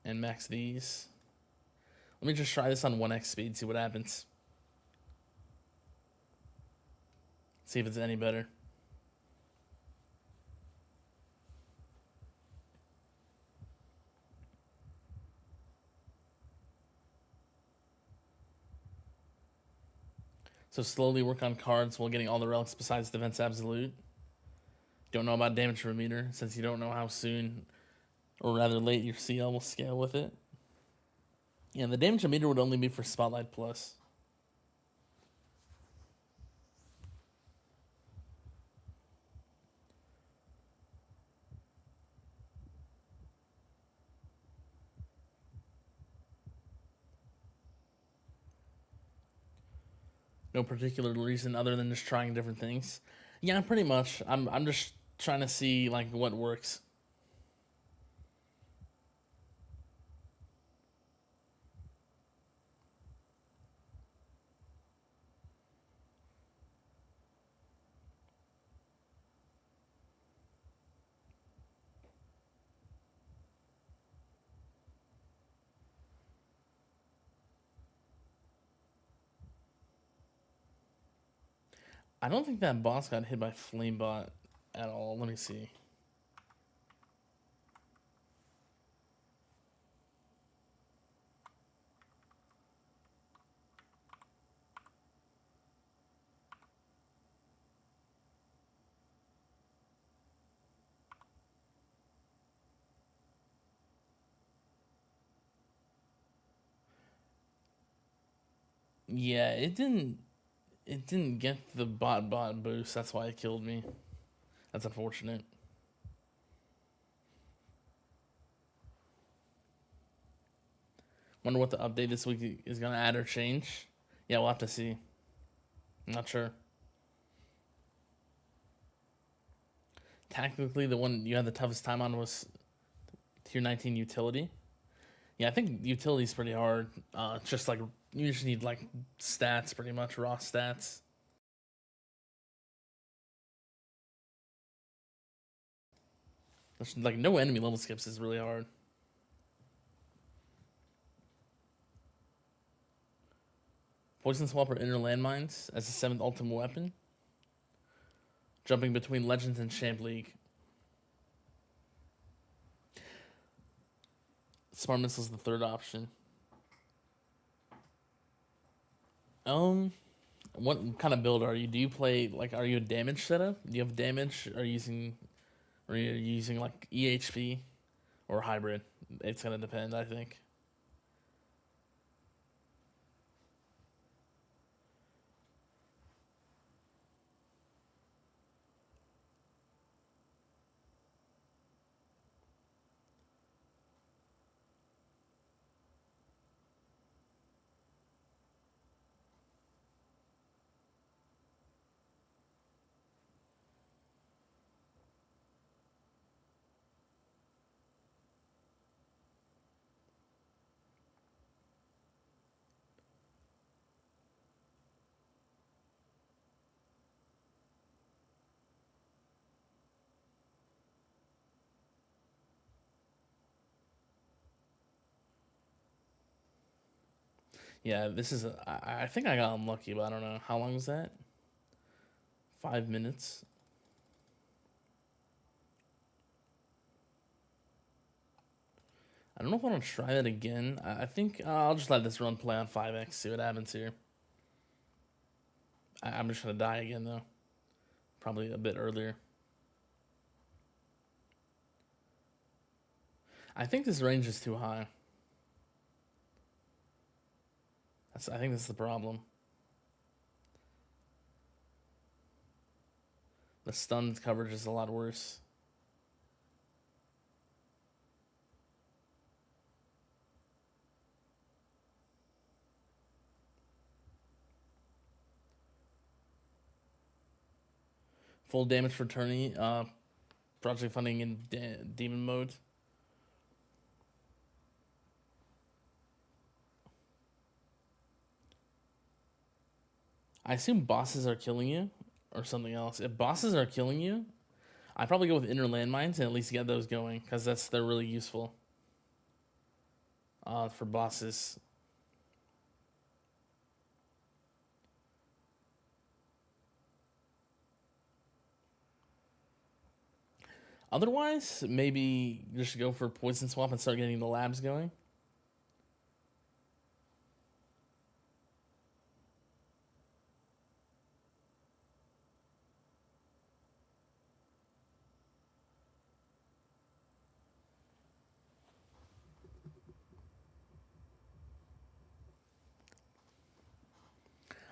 And max these. Let me just try this on 1x speed, see what happens. See if it's any better. So slowly work on cards while getting all the relics besides Defense Absolute. Don't know about damage per meter, since you don't know how soon or rather late your CL will scale with it. Yeah, the damage meter would only be for Spotlight Plus. No particular reason other than just trying different things. Yeah, pretty much. I'm just trying to see like what works. I don't think that boss got hit by Flamebot at all. Let me see. Yeah, it didn't. It didn't get the bot boost. That's why it killed me. That's unfortunate. Wonder what the update this week is gonna add or change. Yeah, we'll have to see. I'm not sure. Technically, the one you had the toughest time on was Tier 19 utility. Yeah, I think utility's pretty hard. It's just like you just need like stats, pretty much raw stats. There's like no enemy level skips is really hard. Poison swap or inner landmines as the 7th ultimate weapon. Jumping between Legends and Champ League. Smart Missile is the 3rd option. What kind of build are you? Do you play like? Are you a damage setup? Do you have damage? Are you using like EHP or hybrid? It's gonna depend, I think. Yeah, this is. I think I got unlucky, but I don't know how long is that. 5 minutes. I don't know if I want to try that again. I think I'll just let this run play on 5x, see what happens here. I'm just gonna die again though. Probably a bit earlier. I think this range is too high. I think that's the problem. The stun coverage is a lot worse. Full damage for tourney. Project funding in demon mode. I assume bosses are killing you or something else. If bosses are killing you, I'd probably go with inner landmines and at least get those going because they're really useful for bosses. Otherwise, maybe just go for poison swap and start getting the labs going.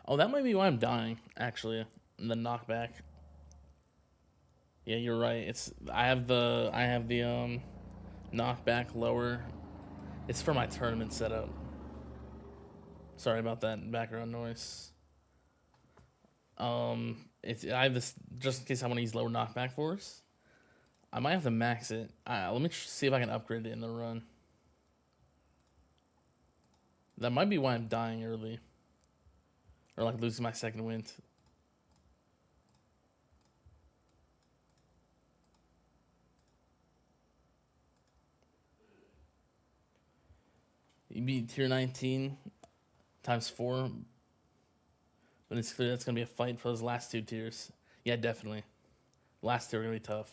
Oh, that might be why I'm dying, actually. The knockback. Yeah, you're right. I have the knockback lower. It's for my tournament setup. Sorry about that background noise. I have this just in case I want to use lower knockback force. I might have to max it. Let me see if I can upgrade it in the run. That might be why I'm dying early. Or like losing my second wind. You beat tier 19 times 4. But it's clear that's going to be a fight for those last 2 tiers. Yeah, definitely. Last 2 are going to be tough.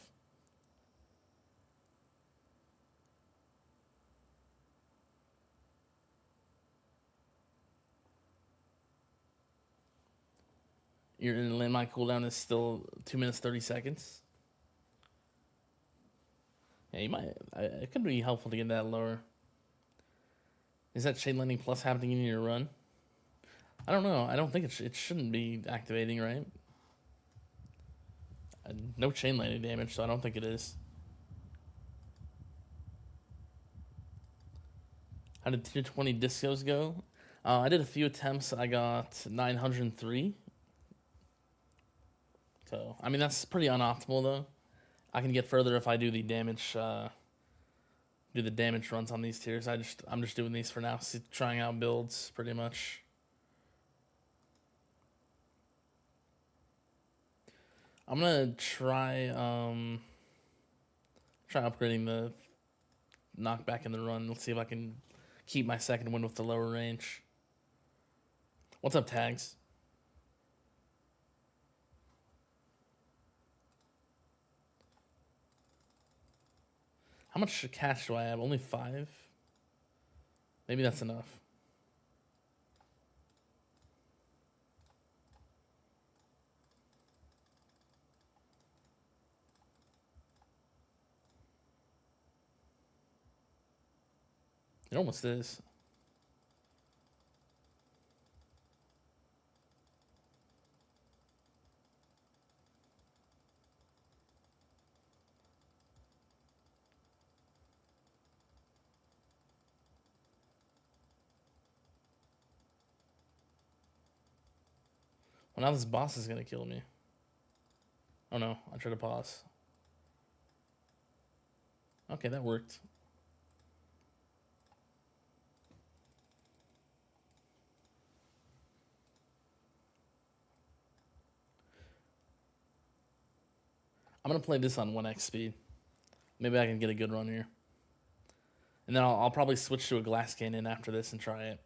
Your landmine cooldown is still 2 minutes 30 seconds. Yeah, you might. It could be helpful to get that lower. Is that chain lightning plus happening in your run? I don't know. I don't think it shouldn't be activating, right? No chain lightning damage, so I don't think it is. How did tier 20 discos go? I did a few attempts. I got 903. So, I mean, that's pretty unoptimal, though. I can get further if I do the damage, do the damage runs on these tiers. I'm just doing these for now, trying out builds, pretty much. I'm gonna try upgrading the knockback in the run. Let's see if I can keep my second win with the lower range. What's up, tags? How much cash do I have? Only 5? Maybe that's enough. It almost is. Well, now this boss is gonna kill me. Oh no, I tried to pause. Okay, that worked. I'm gonna play this on 1x speed. Maybe I can get a good run here. And then I'll probably switch to a glass cannon after this and try it.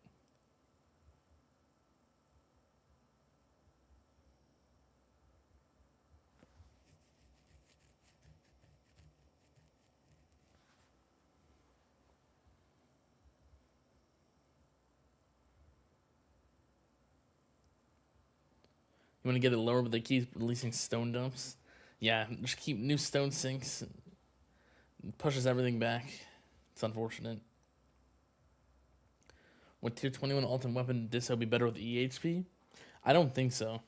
You want to get it lower, but they keep releasing stone dumps. Yeah, just keep new stone sinks. It pushes everything back. It's unfortunate. Would tier 21 ultimate weapon Disso be better with EHP? I don't think so.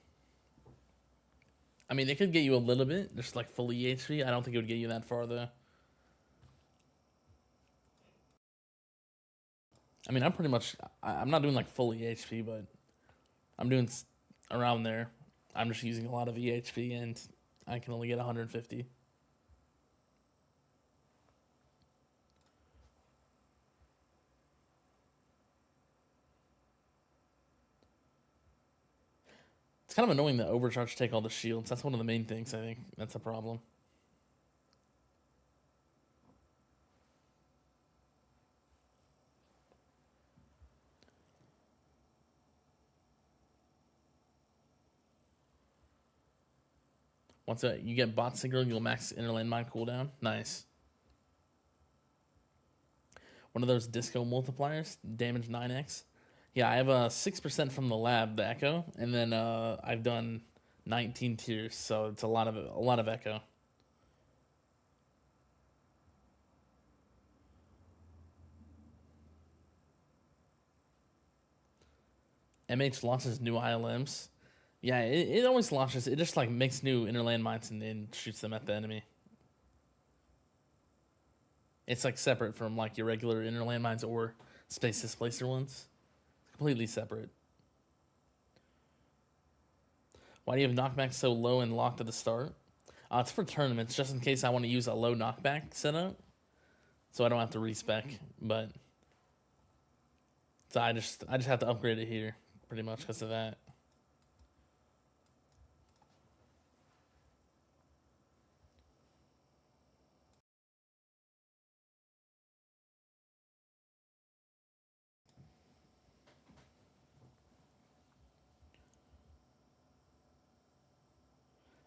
I mean, it could get you a little bit, just like full EHP. I don't think it would get you that far, though. I mean, I'm not doing like full EHP, but I'm doing around there. I'm just using a lot of EHP, and I can only get 150. It's kind of annoying that overcharge take all the shields. That's one of the main things, I think. That's a problem. Once you get bot signal, you'll max inner landmine cooldown. Nice. One of those disco multipliers, damage 9x. Yeah, I have a 6% from the lab, the echo, and then I've done 19 tiers, so it's a lot of echo. MH launches new ILMs. Yeah, it always launches. It just like makes new inner landmines and then shoots them at the enemy. It's like separate from like your regular inner landmines or space displacer ones. Completely separate. Why do you have knockback so low and locked at the start? It's for tournaments, just in case I want to use a low knockback setup, so I don't have to respec. But so I just have to upgrade it here, pretty much because of that.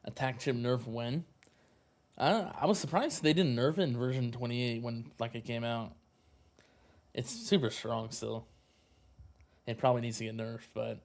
Attack chip nerf when? I was surprised they didn't nerf it in version 28 when like it came out. It's super strong still. It probably needs to get nerfed, but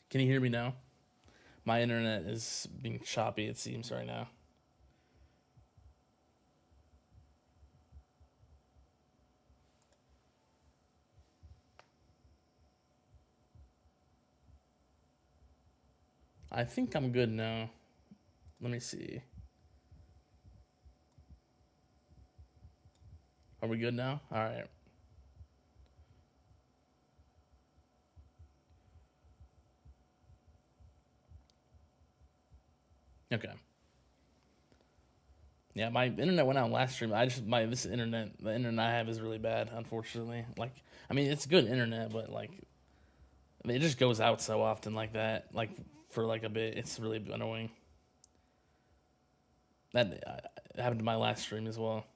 can you hear me now? My internet is being choppy, it seems, right now. I think I'm good now. Let me see. Are we good now? All right. Okay. Yeah, my internet went out last stream. The internet I have is really bad, unfortunately. Like, I mean, it's good internet, but like, it just goes out so often like that. Like for like a bit, it's really annoying. That happened to my last stream as well.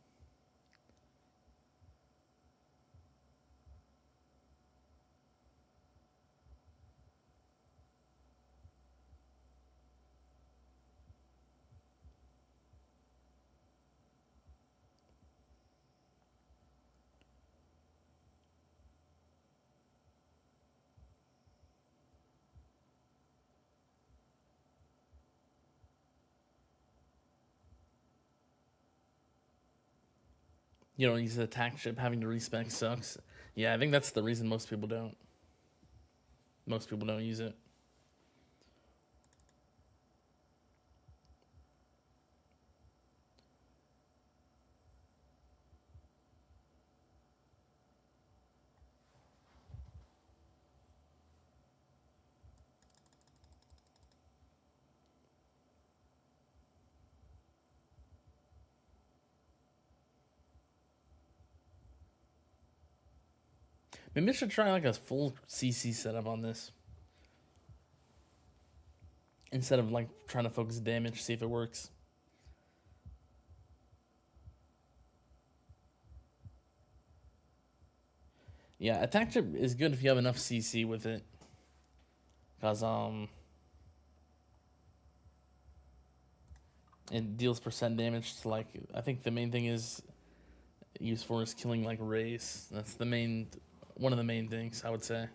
You don't use the attack chip, having to respec sucks. Yeah, I think that's the reason most people don't. Most people don't use it. Maybe I should try like a full CC setup on this. Instead of like trying to focus damage, see if it works. Yeah, attack chip is good if you have enough CC with it. Cause it deals percent damage to like, I think the main thing is used for is killing like rays. That's the main, one of the main things I would say.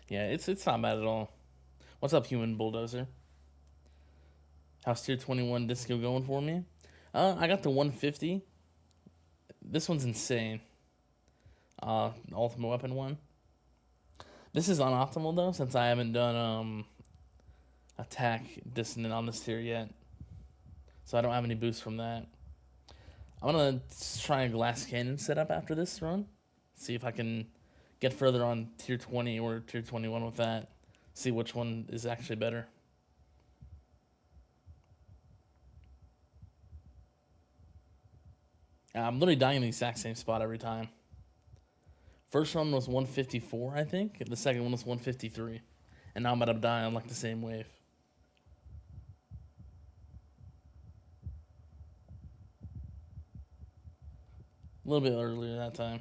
Yeah, it's not bad at all. What's up, human bulldozer? How's tier 21 disco going for me? I got the 150. This one's insane. Ultimate weapon one. This is unoptimal though, since I haven't done attack dissonant on this tier yet, so I don't have any boosts from that. I'm gonna try a glass cannon setup after this run. See if I can get further on tier 20 or tier 21 with that. See which one is actually better. I'm literally dying in the exact same spot every time. First one was 154, I think. The second one was 153. And now I'm about to die on like the same wave. A little bit earlier that time.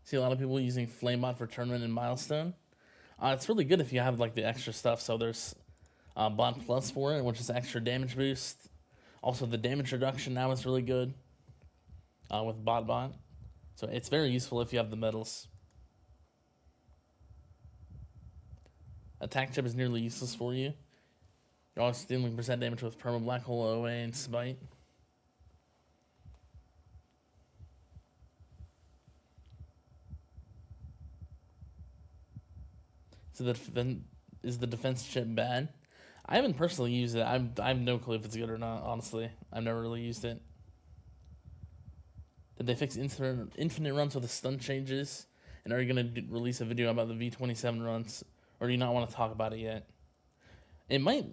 See a lot of people using Flamebot for tournament and milestone. It's really good if you have like the extra stuff. So there's Bot Plus for it, which is extra damage boost. Also, the damage reduction now is really good with Bot. So it's very useful if you have the medals. Attack chip is nearly useless for you. You're always dealing percent damage with Perma Black Hole, OA, and Smite. So is the defense chip bad? I haven't personally used it. I have no clue if it's good or not, honestly. I've never really used it. Did they fix infinite runs with the stun changes? And are you going to release a video about the V27 runs? Or do you not want to talk about it yet? It might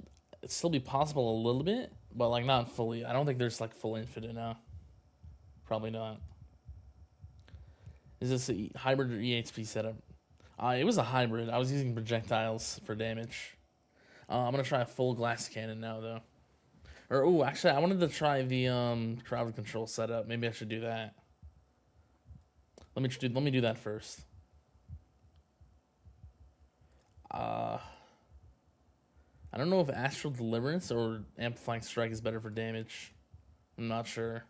still be possible a little bit, but like not fully. I don't think there's like full infinite now. Probably not. Is this a hybrid or EHP setup? It was a hybrid. I was using projectiles for damage. I'm going to try a full glass cannon now, though. Or, oh, actually, I wanted to try the crowd control setup. Maybe I should do that. Let me do that first. I don't know if Astral Deliverance or Amplifying Strike is better for damage. I'm not sure.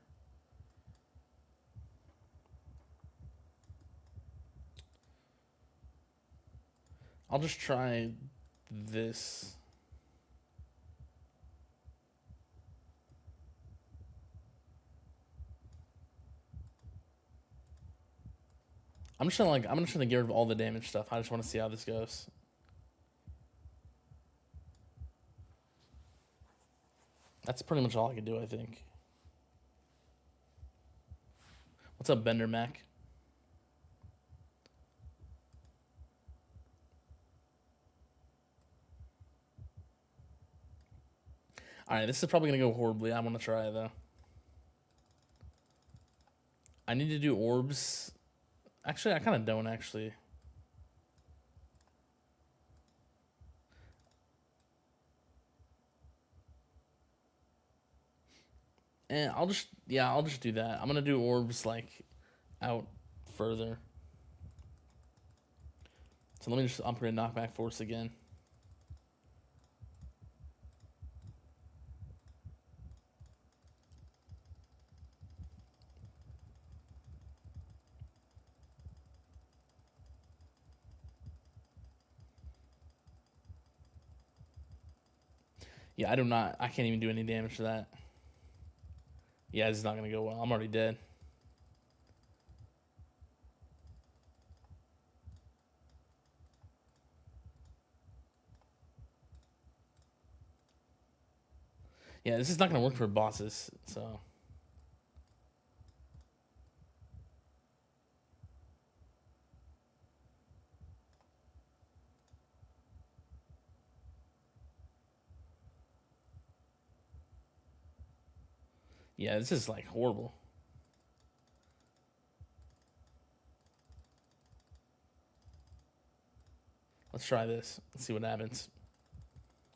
I'll just try this. I'm just gonna get rid of all the damage stuff. I just want to see how this goes. That's pretty much all I can do, I think. What's up, Bender Mac? Alright, this is probably going to go horribly. I want to try, though. I need to do orbs. Actually, I kind of don't, actually. And I'll just do that. I'm going to do orbs, like, out further. So let me just upgrade knockback force again. Yeah, I can't even do any damage to that. Yeah, this is not going to go well. I'm already dead. Yeah, this is not going to work for bosses, so... Yeah, this is, like, horrible. Let's try this. Let's see what happens.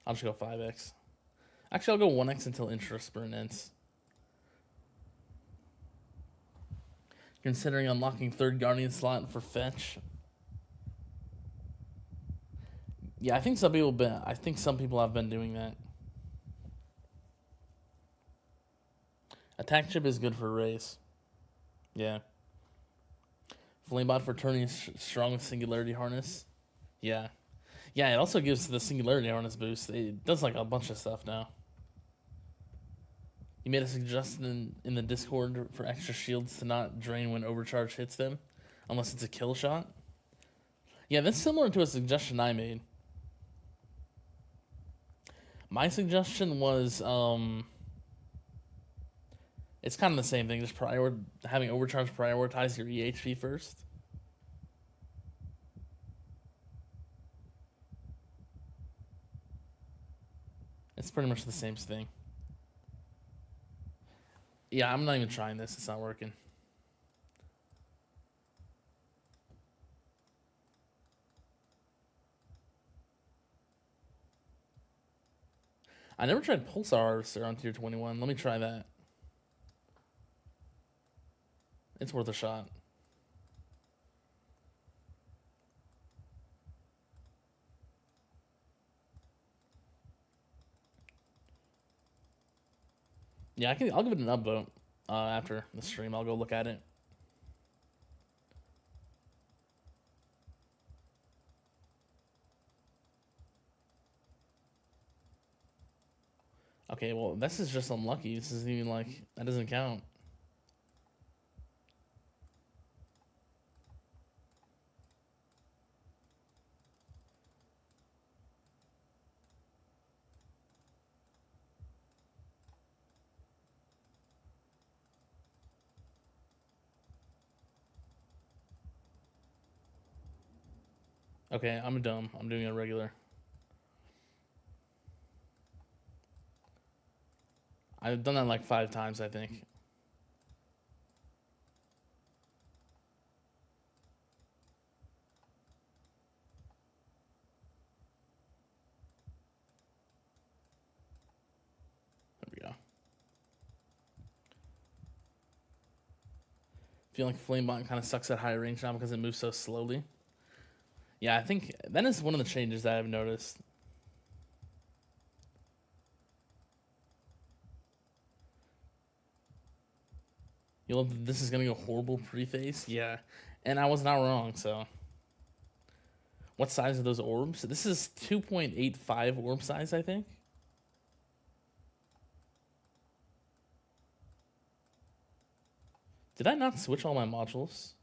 I'll just go 5x. Actually, I'll go 1x until Intro Sprint ends. Considering unlocking third Guardian slot for fetch. Yeah, I think some people have been doing that. Attack chip is good for race. Yeah. Flamebot for turning strong with Singularity Harness. Yeah. Yeah, it also gives the Singularity Harness boost. It does like a bunch of stuff now. You made a suggestion in the Discord for extra shields to not drain when overcharge hits them, unless it's a kill shot. Yeah, that's similar to a suggestion I made. My suggestion was, it's kind of the same thing, just having overcharge prioritize your EHP first. It's pretty much the same thing. Yeah, I'm not even trying this. It's not working. I never tried Pulsar Harvester on tier 21. Let me try that. It's worth a shot. Yeah, I'll give it an upvote after the stream. I'll go look at it. Okay, well, this is just unlucky. This isn't even like, that doesn't count. Okay, I'm dumb. I'm doing a regular. I've done that like 5 times, I think. There we go. I feel like Flamebot kind of sucks at high range now because it moves so slowly. Yeah, I think that is one of the changes that I've noticed. This is gonna go horrible preface. Yeah, and I was not wrong. So, what size are those orbs? This is 2.85 orb size, I think. Did I not switch all my modules?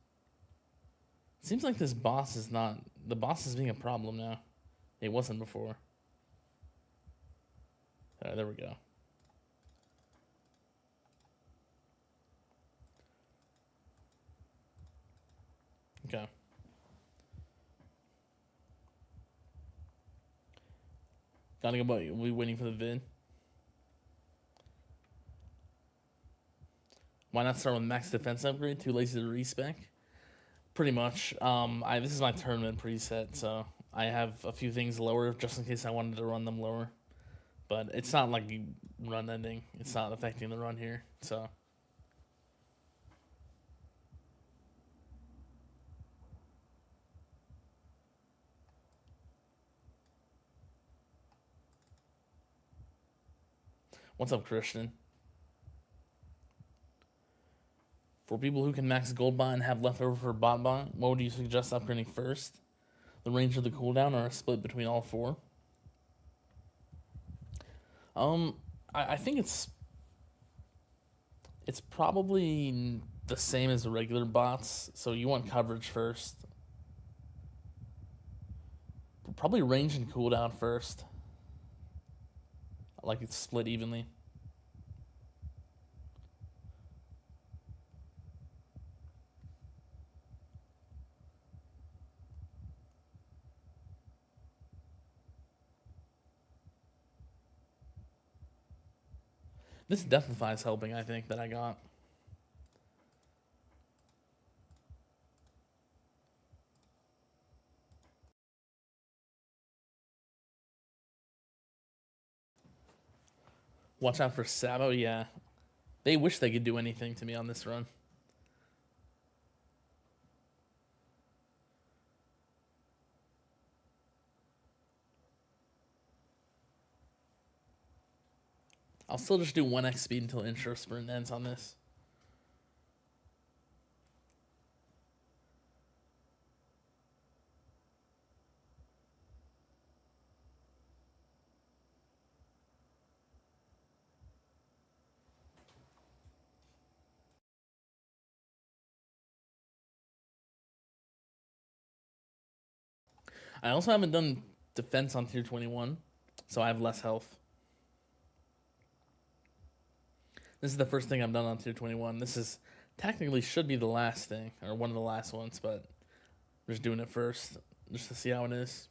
It seems like this boss is not... The boss is being a problem now. It wasn't before. There we go. Okay. Gotta go, we waiting for the vid. Why not start with max defense upgrade? Too lazy to respec? Pretty much. This is my tournament preset, so I have a few things lower just in case I wanted to run them lower. But it's not like run ending. It's not affecting the run here, so... What's up, Christian? For people who can max gold bot and have leftover for bot, what would you suggest upgrading first? The range of the cooldown or a split between all 4? I think it's probably the same as the regular bots, so you want coverage first. Probably range and cooldown first. Like it's split evenly. This Deathify is helping, I think, that I got. Watch out for Sabo, yeah. They wish they could do anything to me on this run. I'll still just do 1x speed until intro sprint ends on this. I also haven't done defense on tier 21, so I have less health. This is the first thing I've done on tier 21. This is technically should be the last thing, or one of the last ones, but I'm just doing it first, just to see how it is.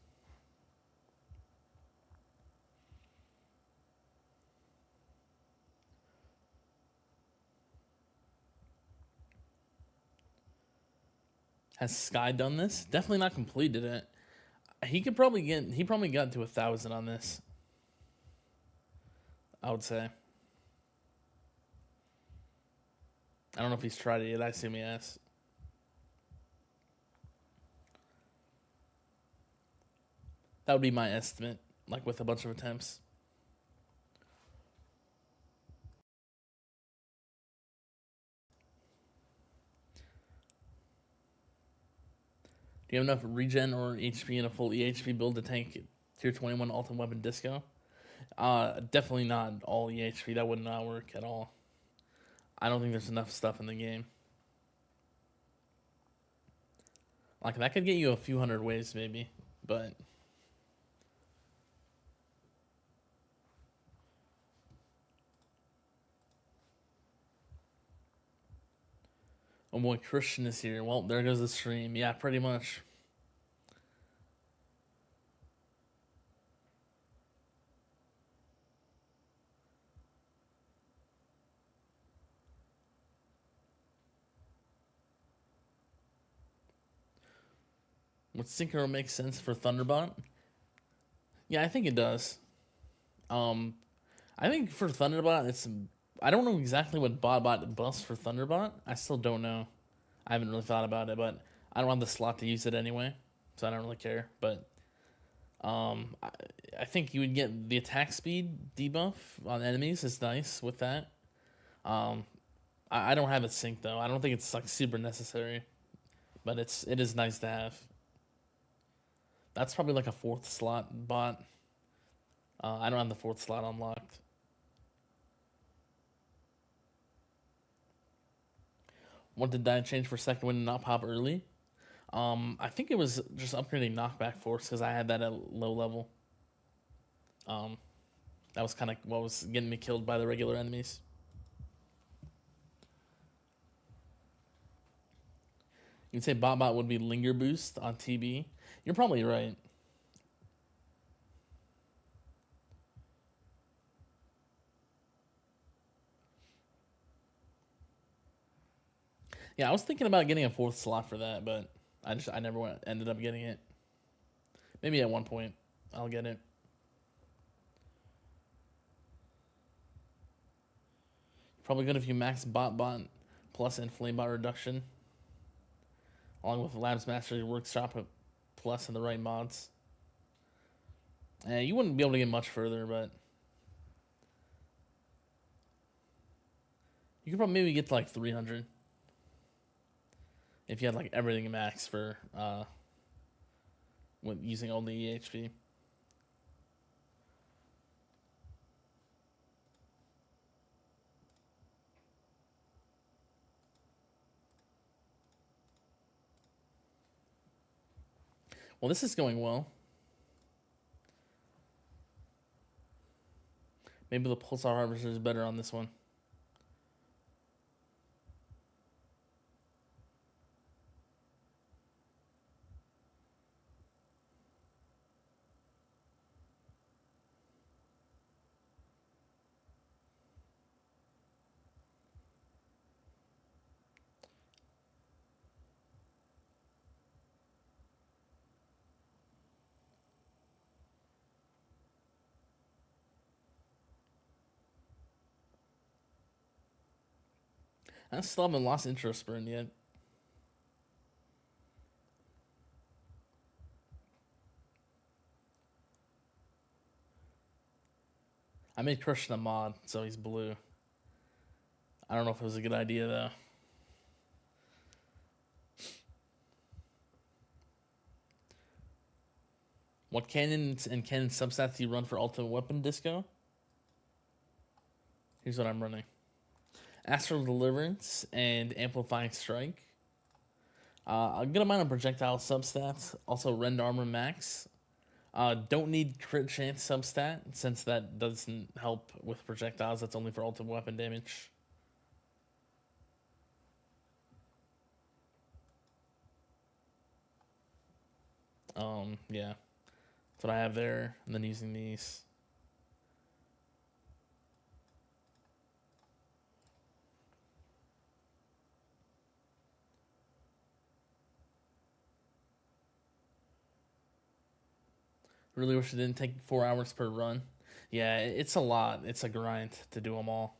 Has Sky done this? Definitely not completed it. He probably got to 1,000 on this, I would say. I don't know if he's tried it yet. I assume he has. That would be my estimate, like with a bunch of attempts. Do you have enough regen or HP in a full EHP build to tank tier 21 ultimate weapon disco? Definitely not all EHP. That would not work at all. I don't think there's enough stuff in the game. Like, that could get you a few hundred waves, maybe, but... Oh boy, Christian is here. Well, there goes the stream. Yeah, pretty much. Would Synchro make sense for Thunderbot? Yeah, I think it does. I think for Thunderbot, it's... I don't know exactly what BotBot buffs for Thunderbot. I still don't know. I haven't really thought about it, but I don't have the slot to use it anyway, so I don't really care. But I think you would get the attack speed debuff on enemies is nice with that. I don't have it synced though. I don't think it's like super necessary, but it is nice to have. That's probably like a 4th slot bot. I don't have the 4th slot unlocked. What did that change for second wind and not pop early? I think it was just upgrading knockback force because I had that at low level. That was kind of what was getting me killed by the regular enemies. You'd say BotBot would be linger boost on TB. You're probably right. Yeah, I was thinking about getting a 4th slot for that, but I never ended up getting it. Maybe at one point I'll get it. Probably good if you max BotBot plus and Flamebot reduction, along with Labs Mastery Workshop plus and the right mods. You wouldn't be able to get much further, but you could probably maybe get to like 300 if you had like everything max for with using only EHP. Well, this is going well. Maybe the Pulsar Harvester is better on this one. I still haven't lost interest burn yet. I made Christian a mod, so he's blue. I don't know if it was a good idea though. What cannons and cannon substats do you run for Ultimate Weapon Disco? Here's what I'm running. Astral Deliverance and Amplifying Strike. A good amount of projectile substats. Also Rend Armor Max. Don't need crit chance substat since that doesn't help with projectiles. That's only for ultimate weapon damage. Yeah. That's what I have there. And then using these. Really wish it didn't take 4 hours per run. Yeah, it's a lot. It's a grind to do them all.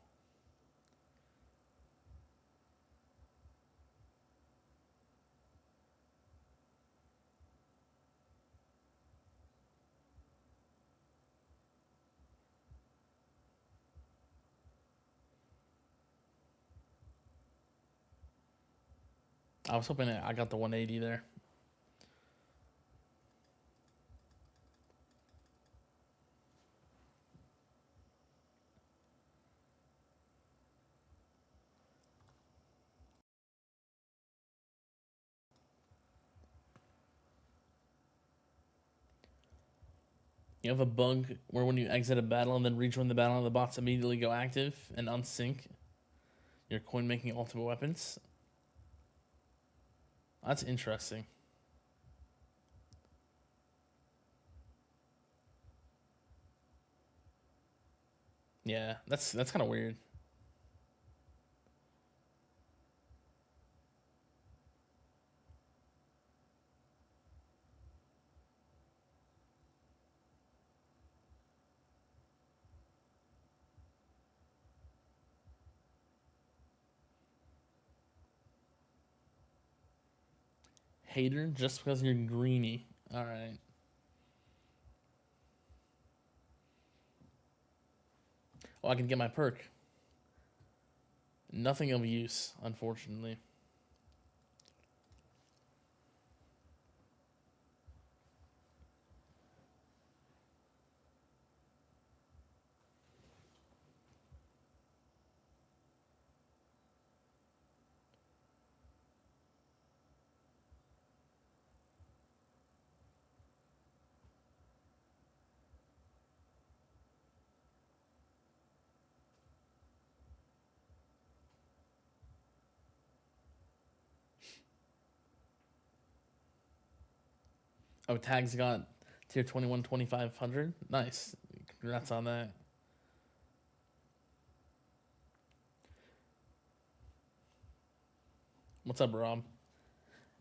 I was hoping I got the 180 there. You have a bug where when you exit a battle and then rejoin the battle, the bots immediately go active and unsync your coin making ultimate weapons. That's interesting. Yeah, that's kind of weird. Hater just because you're greeny. All right. Oh, I can get my perk. Nothing of use, unfortunately. Oh, Tag's got tier 21, 2500. Nice. Congrats on that. What's up, Rob?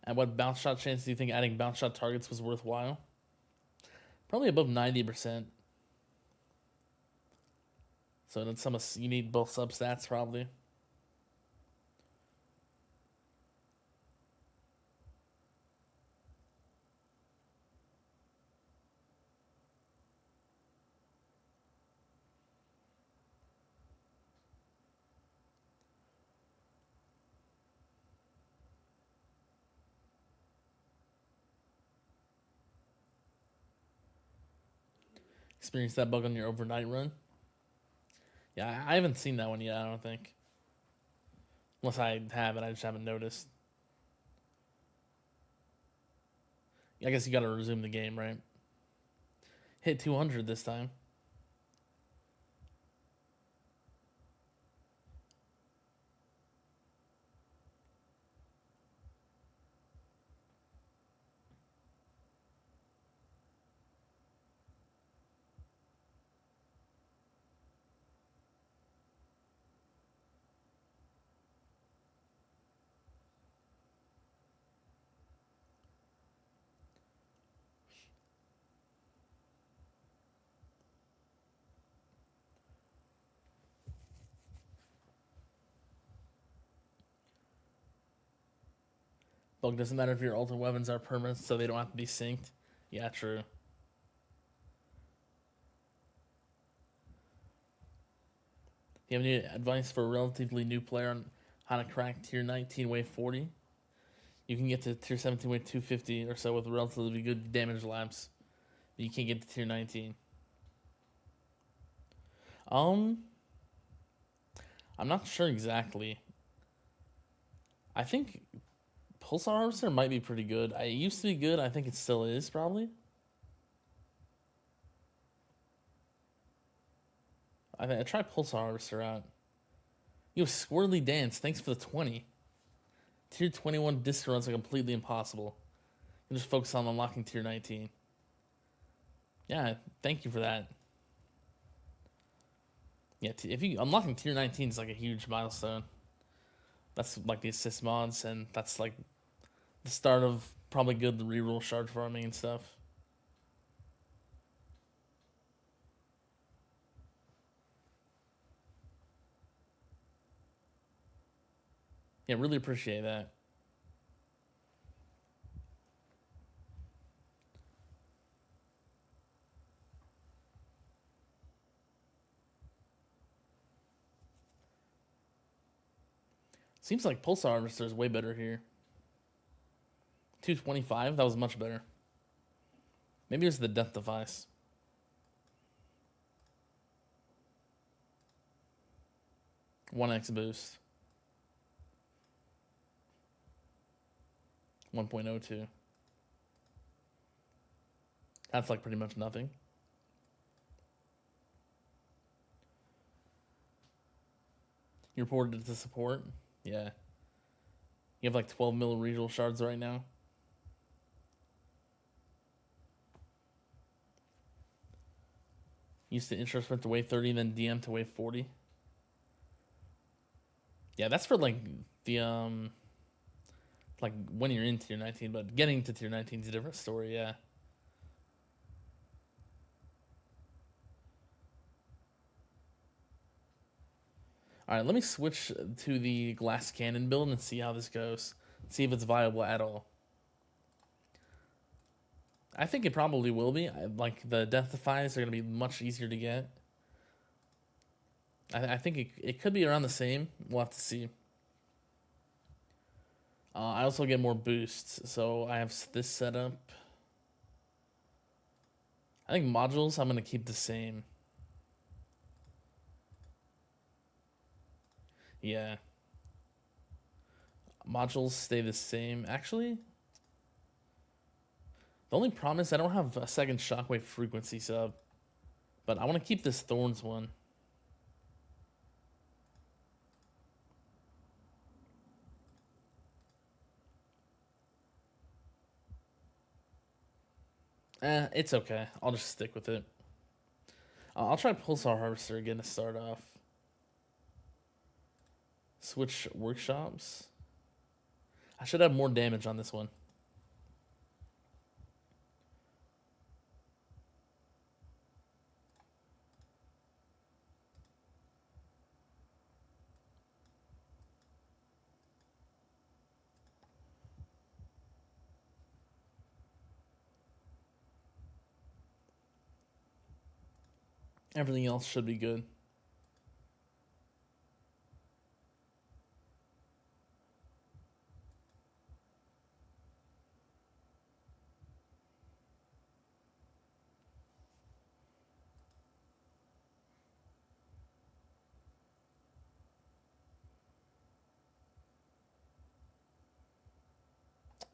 At what bounce shot chance do you think adding bounce shot targets was worthwhile? Probably above 90%. So then you need both substats probably. Experience that bug on your overnight run. Yeah, I haven't seen that one yet, I don't think. Unless I have it, I just haven't noticed. I guess you gotta resume the game, right? Hit 200 this time. Bug doesn't matter if your ultimate weapons are permanent, so they don't have to be synced. Yeah, true. Do you have any advice for a relatively new player on how to crack tier 19 wave 40? You can get to tier 17 wave 250 or so with relatively good damage labs, but you can't get to tier 19. I'm not sure exactly. I think Pulsar Harvester might be pretty good. It used to be good. I think it still is, probably. I try Pulsar Harvester out. Yo, Squirrely Dance, thanks for the 20. Tier 21 disc runs are completely impossible. You just focus on unlocking tier 19. Yeah, thank you for that. Yeah, if you unlocking tier 19 is like a huge milestone. That's like the assist mods, and that's like the start of probably good reroll shard farming and stuff. Yeah, really appreciate that. Seems like Pulsar Harvester is way better here. 225, that was much better. Maybe it's the Death Device. One X boost. 1.02. That's like pretty much nothing. You reported it to support? Yeah. You have like 12 mil regional shards right now. Used to intro sprint to wave 30, then DM to wave 40. Yeah, that's for like the like when you're in tier 19, but getting to tier 19 is a different story, yeah. Alright, let me switch to the glass cannon build and see how this goes. See if it's viable at all. I think it probably will be. Like, the Death Defies are going to be much easier to get. I think it could be around the same. We'll have to see. I also get more boosts, so I have this set up. I think modules, I'm going to keep the same. Yeah. Modules stay the same. Actually, the only problem is I don't have a second shockwave frequency sub. But I want to keep this Thorns one. It's okay. I'll just stick with it. I'll try Pulsar Harvester again to start off. Switch workshops. I should have more damage on this one. Everything else should be good.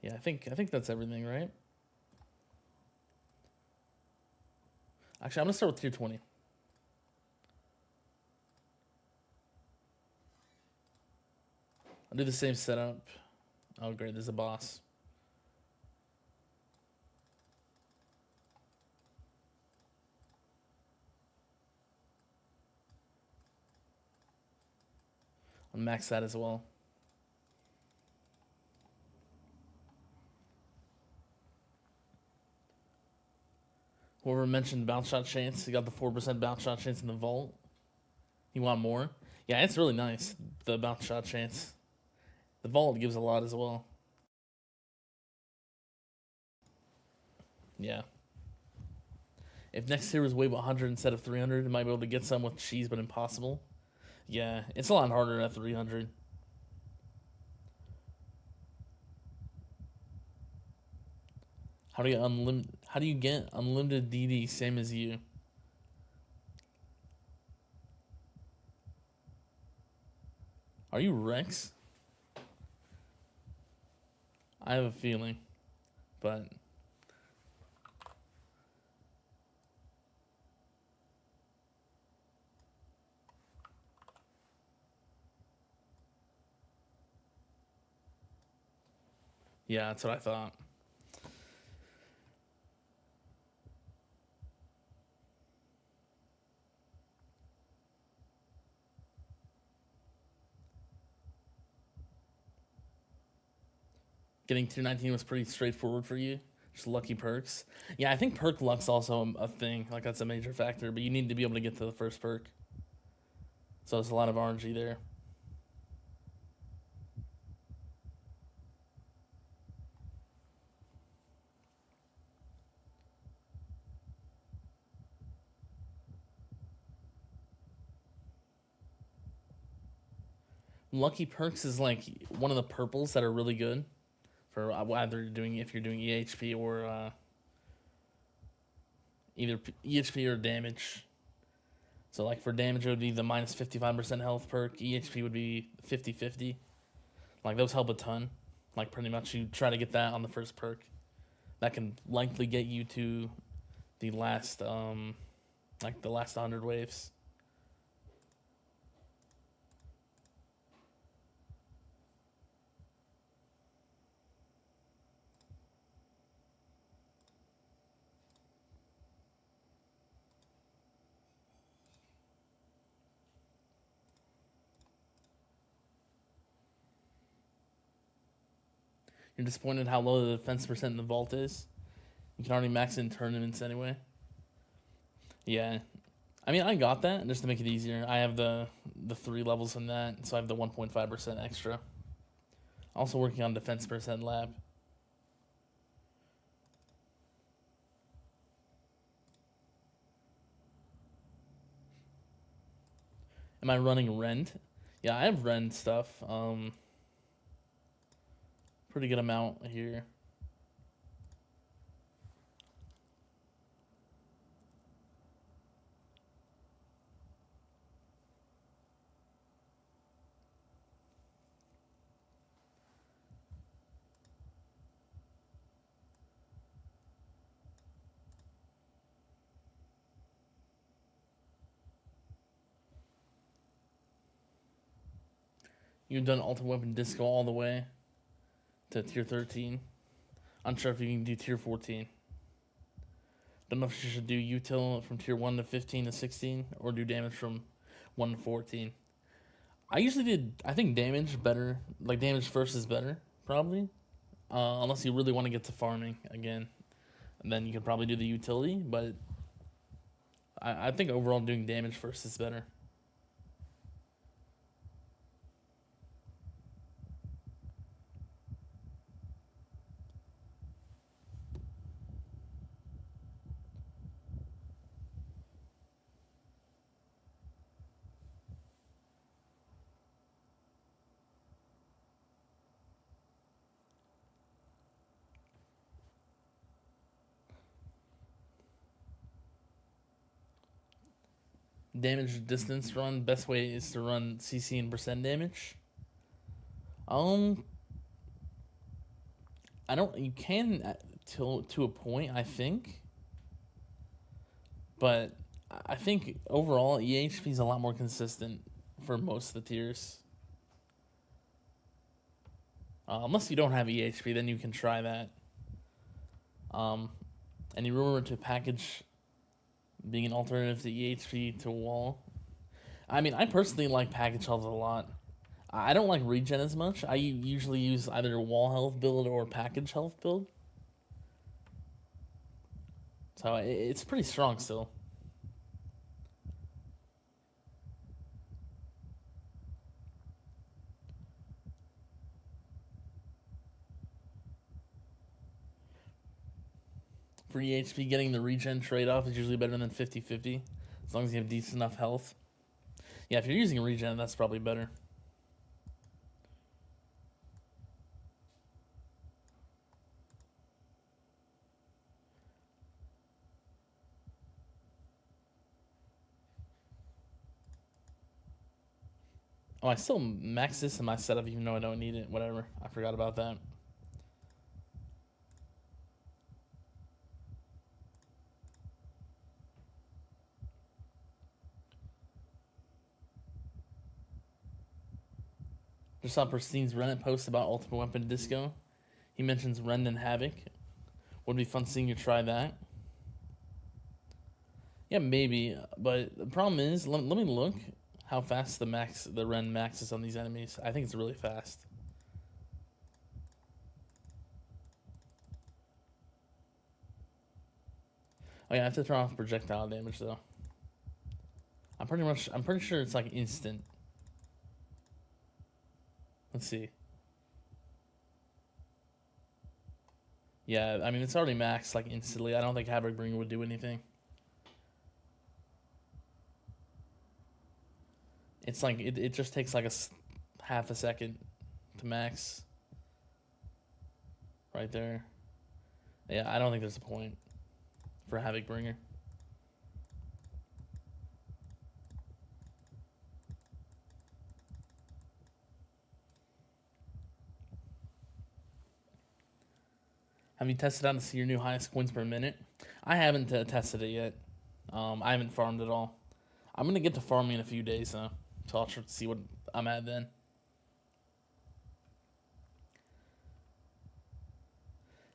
Yeah, I think that's everything, right? Actually, I'm gonna start with tier 20. I'll do the same setup. Oh, great, there's a boss. I'll max that as well. Whoever mentioned bounce shot chance, you got the 4% bounce shot chance in the vault. You want more? Yeah, it's really nice, the bounce shot chance. The vault gives a lot as well. Yeah. If next tier was wave 100 instead of 300, you might be able to get some with cheese, but impossible. Yeah, it's a lot harder at 300. How do you get unlimited DD same as you? Are you Rex? I have a feeling, but yeah, that's what I thought. Getting tier 19 was pretty straightforward for you. Just lucky perks. Yeah, I think perk luck's also a thing. Like, that's a major factor, but you need to be able to get to the first perk. So there's a lot of RNG there. Lucky perks is like one of the purples that are really good for either if you're doing EHP or either EHP or damage. So like for damage it would be the minus 55% health perk. EHP would be 50-50. Like those help a ton. Like pretty much you try to get that on the first perk. That can likely get you to the last like the last 100 waves. You're disappointed how low the defense percent in the vault is. You can already max it in tournaments anyway. Yeah. I mean, I got that just to make it easier. I have the 3 levels in that, so I have the 1.5% extra. Also working on defense percent lab. Am I running Rend? Yeah, I have Rend stuff. Pretty good amount here. You've done Ultimate Weapon Disco all the way to tier 13. Unsure if you can do tier 14. Don't know if you should do util from tier 1 to 15 to 16 or do damage from 1 to 14. I usually did, I think damage better, like damage first is better, probably. Unless you really want to get to farming again. And then you could probably do the utility, but I think overall doing damage first is better. Damage distance run, best way is to run CC and percent damage. I don't, you can to a point, I think. But I think overall EHP is a lot more consistent for most of the tiers. Unless you don't have EHP, then you can try that. And you remember to package being an alternative to EHP to wall. I mean, I personally like package health a lot. I don't like regen as much. I usually use either a wall health build or package health build. So it's pretty strong still. For EHP, getting the regen trade-off is usually better than 50-50, as long as you have decent enough health. Yeah, if you're using regen, that's probably better. Oh, I still max this in my setup even though I don't need it. Whatever. I forgot about that. Just saw Pristine's Reddit post about Ultimate Weapon Disco. He mentions Rend and Havoc. Would be fun seeing you try that. Yeah, maybe. But the problem is, let me look how fast the Rend maxes on these enemies. I think it's really fast. Oh yeah, I have to turn off projectile damage though. I'm pretty sure it's like instant. Let's see. Yeah, I mean it's already maxed like instantly. I don't think Havoc Bringer would do anything. It's like it just takes like half a second to max. Right there. Yeah, I don't think there's a point for Havoc Bringer. Have you tested out to see your new highest coins per minute? I haven't tested it yet. I haven't farmed at all. I'm gonna get to farming in a few days though, so I'll try to see what I'm at then.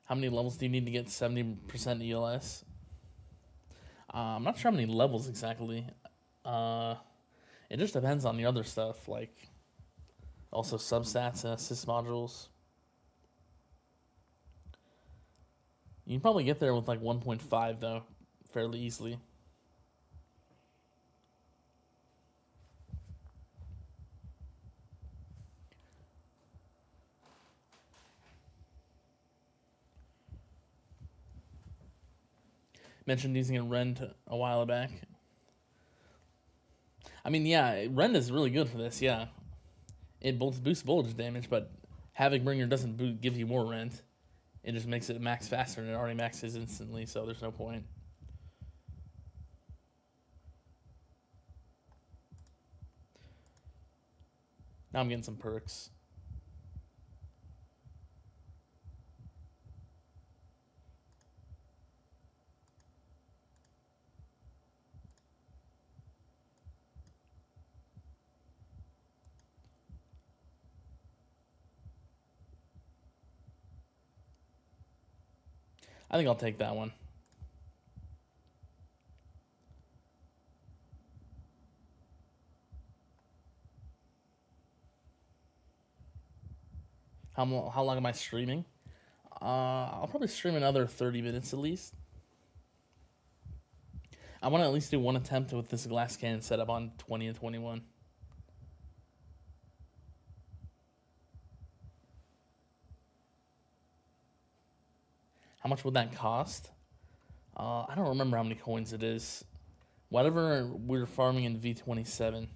How many levels do you need to get 70% ELS? I'm not sure how many levels exactly. It just depends on the other stuff, like also substats and assist modules. You can probably get there with like 1.5 though, fairly easily. Mentioned using a rend a while back. I mean, yeah, rend is really good for this. Yeah, it both boosts voltage damage, but Havoc Bringer doesn't give you more rend. It just makes it max faster, and it already maxes instantly, so there's no point. Now I'm getting some perks. I think I'll take that one. How long am I streaming? I'll probably stream another 30 minutes at least. I want to at least do one attempt with this glass cannon setup on 20 and 21. How much would that cost? I don't remember how many coins it is. Whatever we're farming in V27.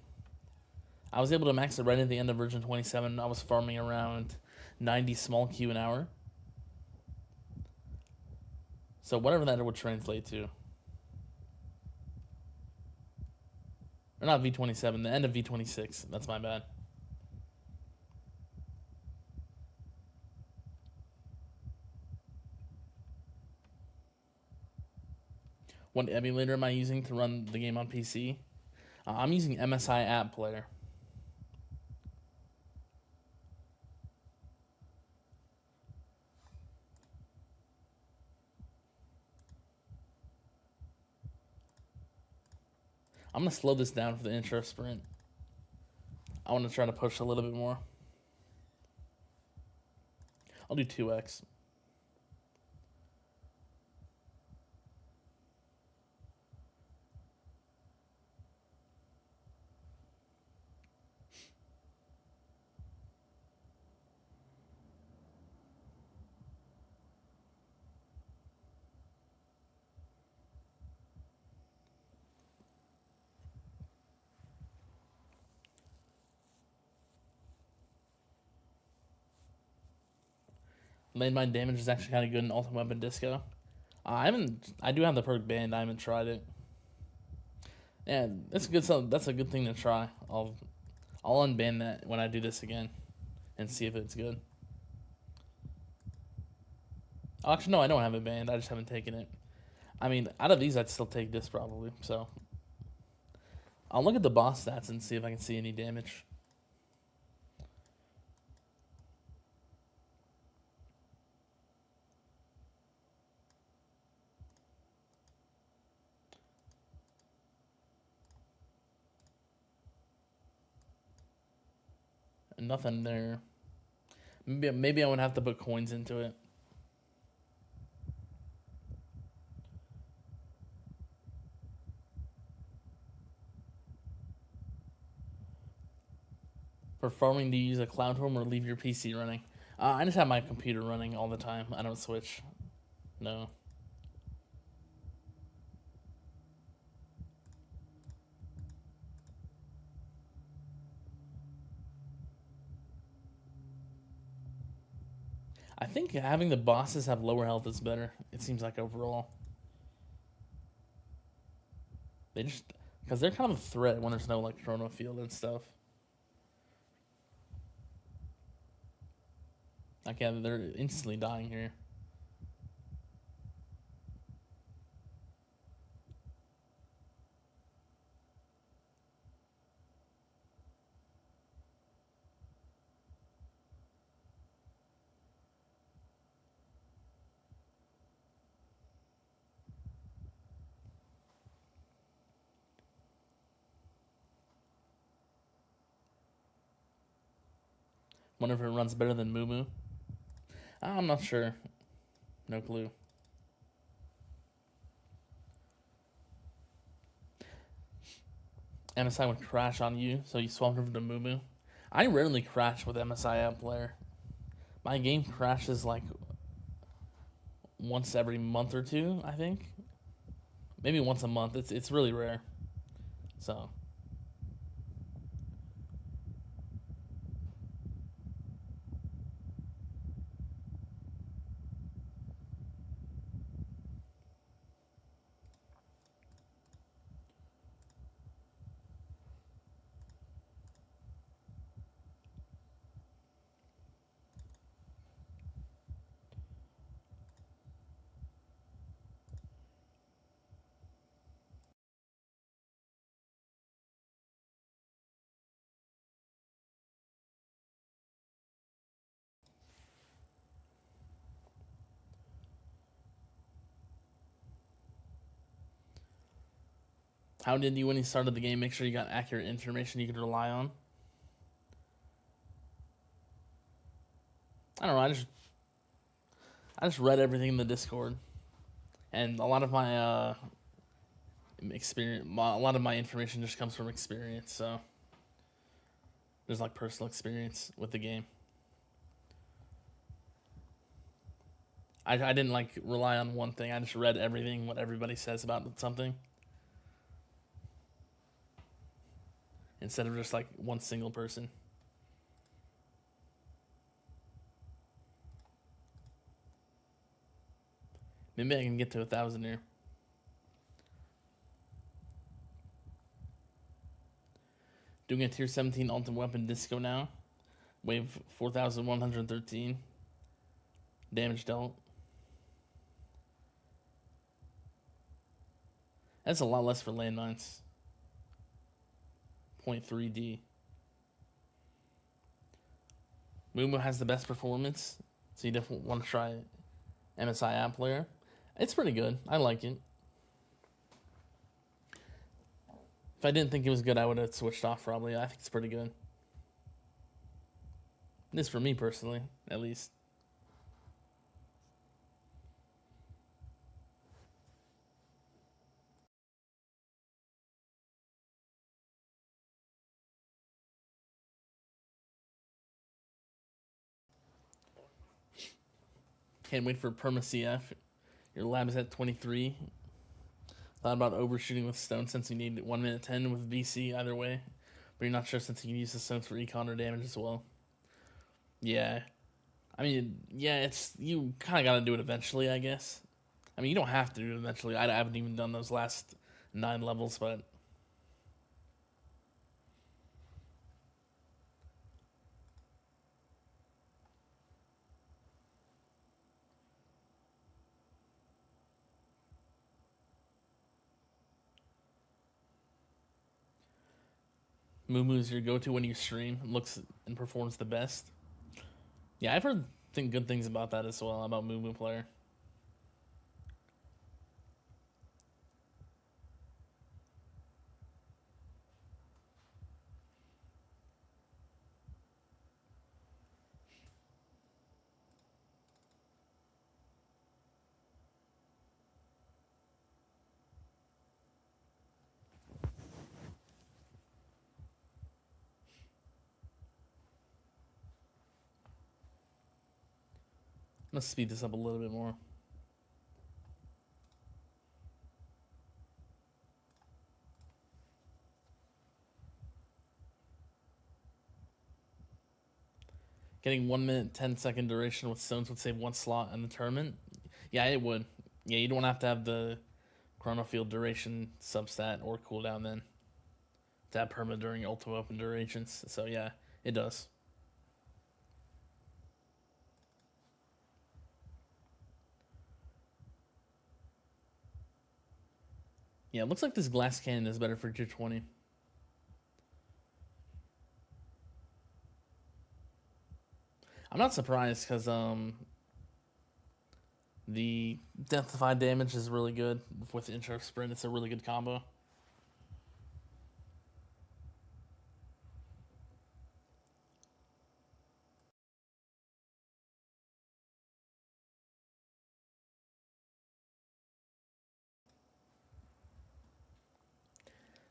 I was able to max it right at the end of version 27. I was farming around 90 small Q an hour. So whatever that would translate to. Or not V27, the end of V26. That's my bad. What emulator am I using to run the game on PC? I'm using MSI App Player. I'm going to slow this down for the intro sprint. I want to try to push a little bit more. I'll do 2x. Landmine damage is actually kind of good in Ultimate Weapon Disco. I do have the perk banned. I haven't tried it. Yeah, that's a good. That's a good thing to try. I'll unban that when I do this again, and see if it's good. Actually, no, I don't have it banned. I just haven't taken it. I mean, out of these, I'd still take this probably. So I'll look at the boss stats and see if I can see any damage. Nothing there. Maybe I would have to put coins into it. For farming, do you use a cloud home or leave your PC running? I just have my computer running all the time. I don't switch. No. I think having the bosses have lower health is better. It seems like overall. They just... Because they're kind of a threat when there's no like chrono field and stuff. Like, yeah, they're instantly dying here. Wonder if it runs better than Moo Moo. I'm not sure. No clue. MSI would crash on you, so you swapped over to Moo. I rarely crash with MSI app player. My game crashes like once every month or two, I think. Maybe once a month. It's really rare. So how did you, when you started the game, make sure you got accurate information you could rely on? I don't know. I just read everything in the Discord, and a lot of my experience, a lot of my information just comes from experience. So there's like personal experience with the game. I didn't like rely on one thing. I just read everything what everybody says about something, instead of just like one single person. Maybe I can get to 1,000 here. Doing a tier 17 ultimate weapon disco now. Wave 4,113. Damage dealt. That's a lot less for landmines. 0.3D. Moo has the best performance, so you definitely want to try MSI app player. It's pretty good. I like it. If I didn't think it was good, I would have switched off probably. I think it's pretty good. It is for me personally, at least. Can't wait for Perma CF. Your lab is at 23. Thought about overshooting with stone since you need 1 minute 10 with VC either way. But you're not sure since you can use the stones for econ or damage as well. Yeah. I mean, yeah, it's you kind of got to do it eventually, I guess. I mean, you don't have to do it eventually. I haven't even done those last 9 levels, but Moo your go-to when you stream. Looks and performs the best. Yeah, I've heard good things about that as well, about Moo player. Let's speed this up a little bit more. Getting 1 minute 10-second duration with stones would save 1 slot in the tournament. Yeah, it would. Yeah, you don't have to have the chrono field duration substat or cooldown then to have perma during ultimate open durations. So yeah, it does. Yeah, it looks like this glass cannon is better for tier 20. I'm not surprised because the Deathify damage is really good with intro sprint. It's a really good combo.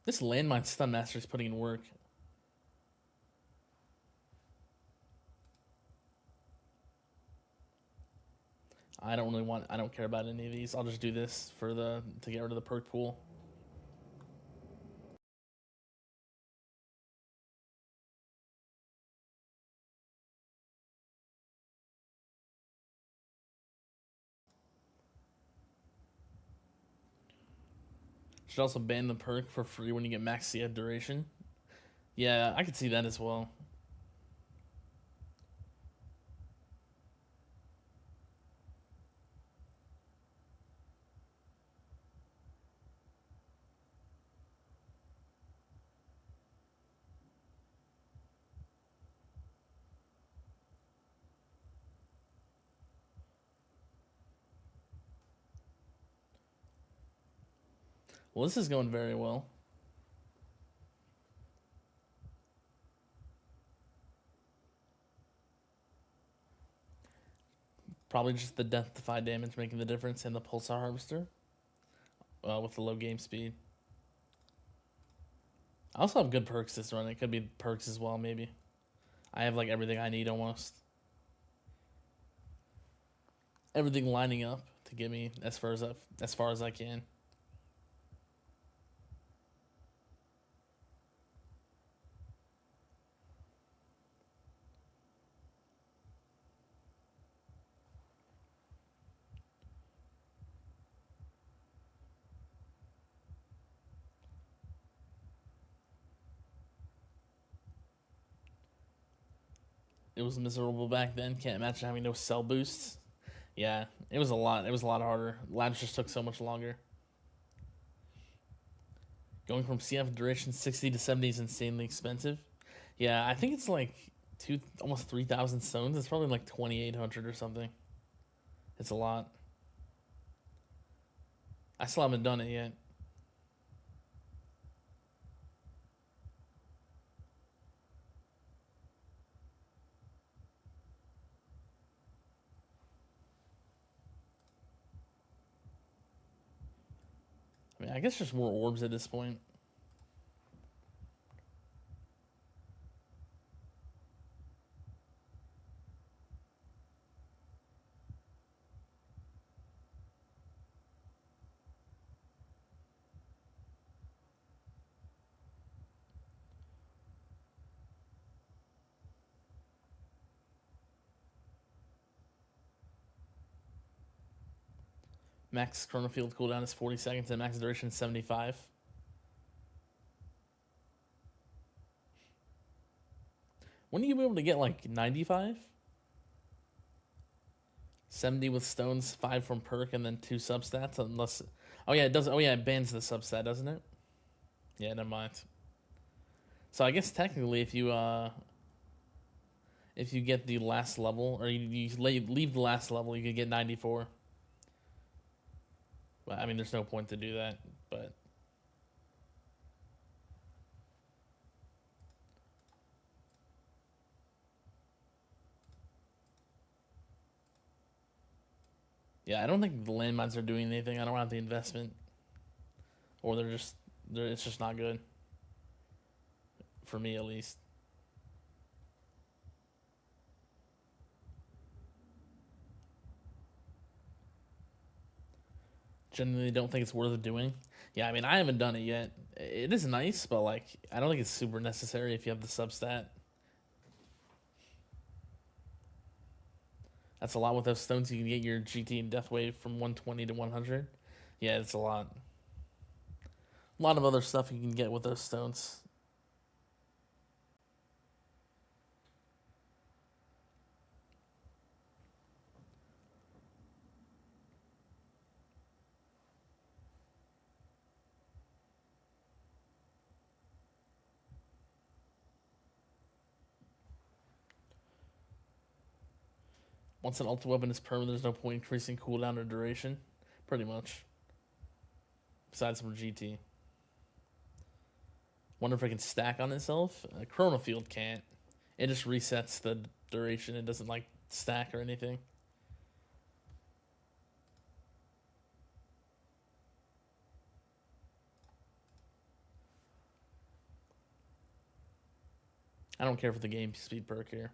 This landmine stun master is putting in work. I don't care about any of these. I'll just do this to get rid of the perk pool. Should also ban the perk for free when you get max CF duration. Yeah, I could see that as well. Well, this is going very well. Probably just the death defy damage making the difference in the pulsar harvester with the low game speed. I also have good perks this run. It could be perks as well, maybe. I have like everything I need almost. Everything lining up to get me as far as I can. It was miserable back then. Can't imagine having no cell boosts. Yeah, it was a lot. It was a lot harder. Labs just took so much longer. Going from CF duration 60 to 70 is insanely expensive. Yeah, I think it's like almost 3,000 stones. It's probably like 2,800 or something. It's a lot. I still haven't done it yet. I mean, I guess just more orbs at this point. Max chrono field cooldown is 40 seconds and max duration is 75. When are you able to get like 95? 70 with stones, 5 from perk, and then 2 substats. Unless, oh yeah, it does. Oh yeah, it bans the substat, doesn't it? Yeah, never mind. So I guess technically, if you get the last level, or you leave the last level, you could get 94. Well, I mean, there's no point to do that, but yeah, I don't think the landmines are doing anything. I don't have the investment, or it's just not good for me at least. Genuinely don't think it's worth doing. Yeah, I mean, I haven't done it yet. It is nice, but like, I don't think it's super necessary if you have the substat. That's a lot with those stones. You can get your GT and Death Wave from 120 to 100. Yeah, it's a lot. A lot of other stuff you can get with those stones. Once an ulti weapon is permanent, there's no point increasing cooldown or duration. Pretty much. Besides from GT. Wonder if it can stack on itself. Chrono Field can't. It just resets the duration. It doesn't like stack or anything. I don't care for the game speed perk here.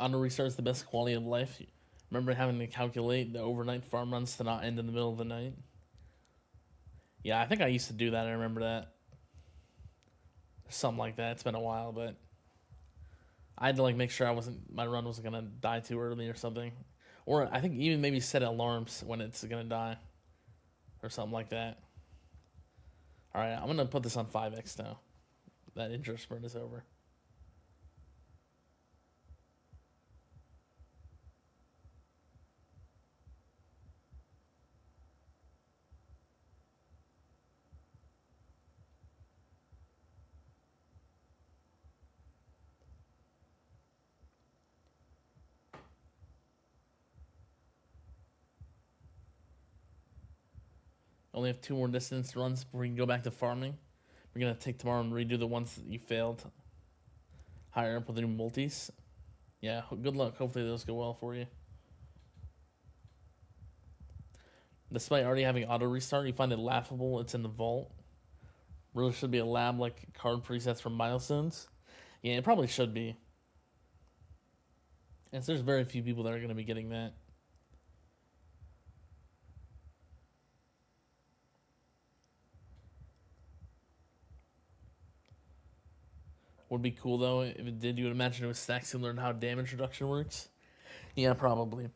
Auto restart's the best quality of life. Remember having to calculate the overnight farm runs to not end in the middle of the night? Yeah, I think I used to do that. I remember that. Something like that. It's been a while, but I had to like make sure my run wasn't gonna die too early or something. Or I think even maybe set alarms when it's gonna die or something like that. All right, I'm gonna put this on 5x now. That interest sprint is over. Only have 2 more distance runs before we can go back to farming. We're gonna take tomorrow and redo the ones that you failed higher up with the new multis. Yeah, good luck. Hopefully those go well for you. Despite already having auto restart, you find it laughable. It's in the vault. Really should be a lab like card presets from milestones. Yeah, it probably should be. And there's very few people that are going to be getting that. Would be cool though if it did. You would imagine it was stacks to learn how damage reduction works. Yeah, probably.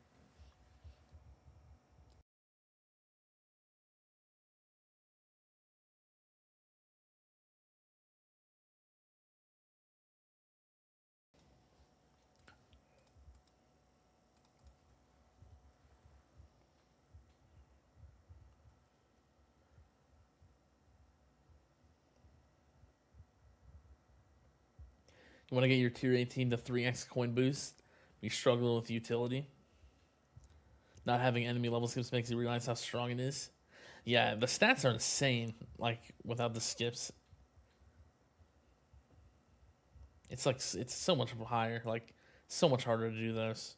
You want to get your tier 18 to 3x coin boost. You struggle with utility. Not having enemy level skips makes you realize how strong it is. Yeah, the stats are insane. Like without the skips, it's so much higher. Like so much harder to do those.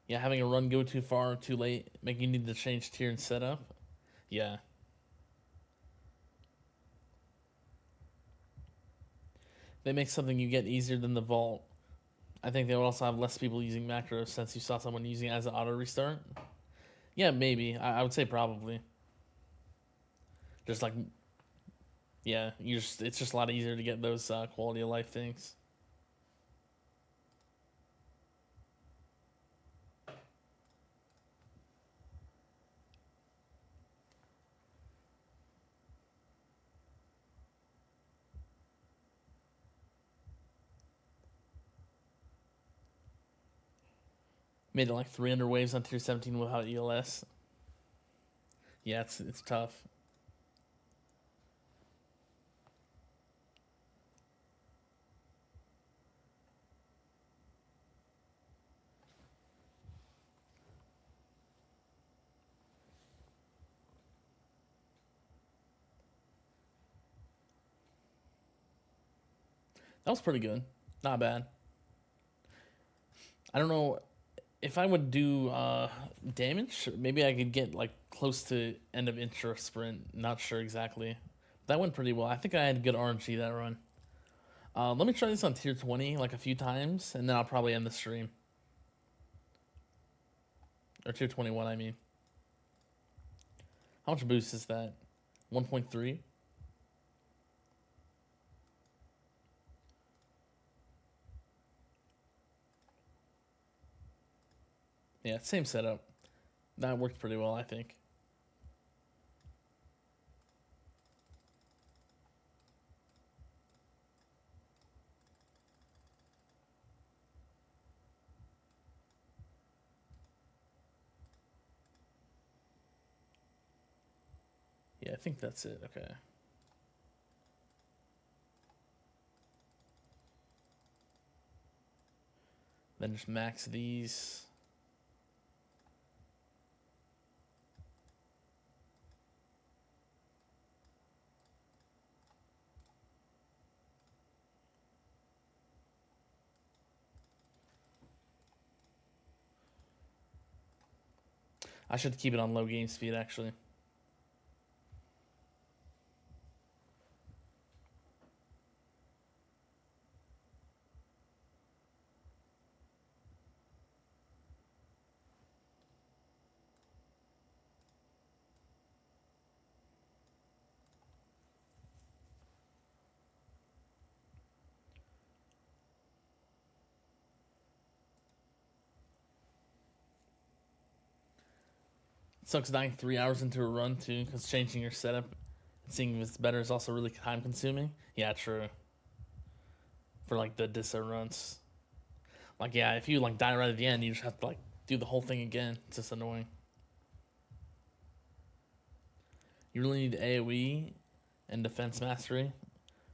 Yeah, having a run go too far or too late, make you need to change tier and setup. Yeah. They make something you get easier than the vault. I think they would also have less people using macros since you saw someone using it as an auto restart. Yeah, maybe. I would say probably. Just like, yeah, it's just a lot easier to get those quality of life things. Made it like 300 waves on tier 17 without ELS. Yeah, it's tough. That was pretty good. Not bad. I don't know if I would do damage. Maybe I could get like close to end of intro sprint. Not sure exactly. That went pretty well. I think I had good RNG that run. Let me try this on tier 20 like a few times, and then I'll probably end the stream. Or tier 21, I mean. How much boost is that? 1.3? Yeah, same setup. That worked pretty well, I think. Yeah, I think that's it. Okay. Then just max these. I should keep it on low game speed, actually. It sucks dying 3 hours into a run, too, because changing your setup and seeing if it's better is also really time consuming. Yeah, true. For, like, the Disso runs. Like, yeah, if you, like, die right at the end, you just have to, like, do the whole thing again. It's just annoying. You really need AoE and defense mastery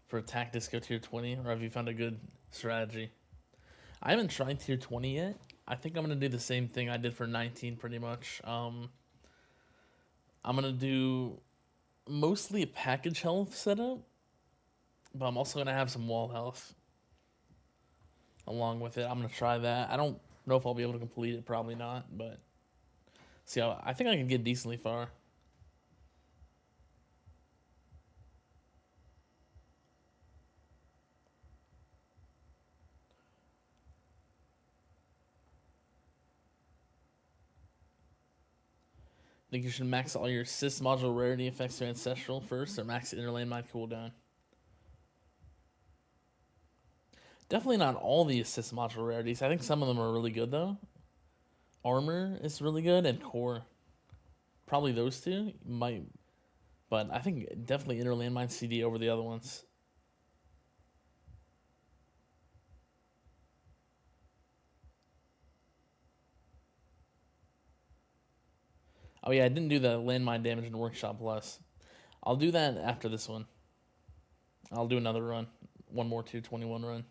for attack disco tier 20, or have you found a good strategy? I haven't tried tier 20 yet. I think I'm going to do the same thing I did for 19 pretty much. I'm going to do mostly a package health setup, but I'm also going to have some wall health along with it. I'm going to try that. I don't know if I'll be able to complete it, probably not, but see, I think I can get decently far. Think you should max all your assist module rarity effects to ancestral first, or max interlane mind cooldown? Definitely not all the assist module rarities. I think some of them are really good though. Armor is really good, and core. Probably those two might, but I think definitely inner landmine CD over the other ones. Oh yeah, I didn't do the landmine damage in Workshop Plus. I'll do that after this one. I'll do another run. One more T21 run.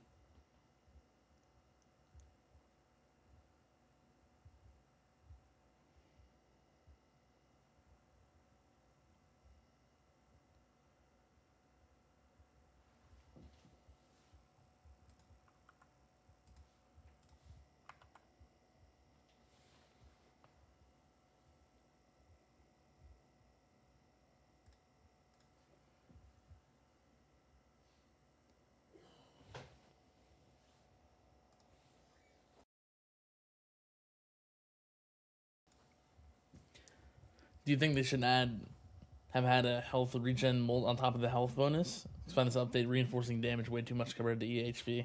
Do you think they should have had a health regen mold on top of the health bonus? I find this update reinforcing damage way too much compared to EHP.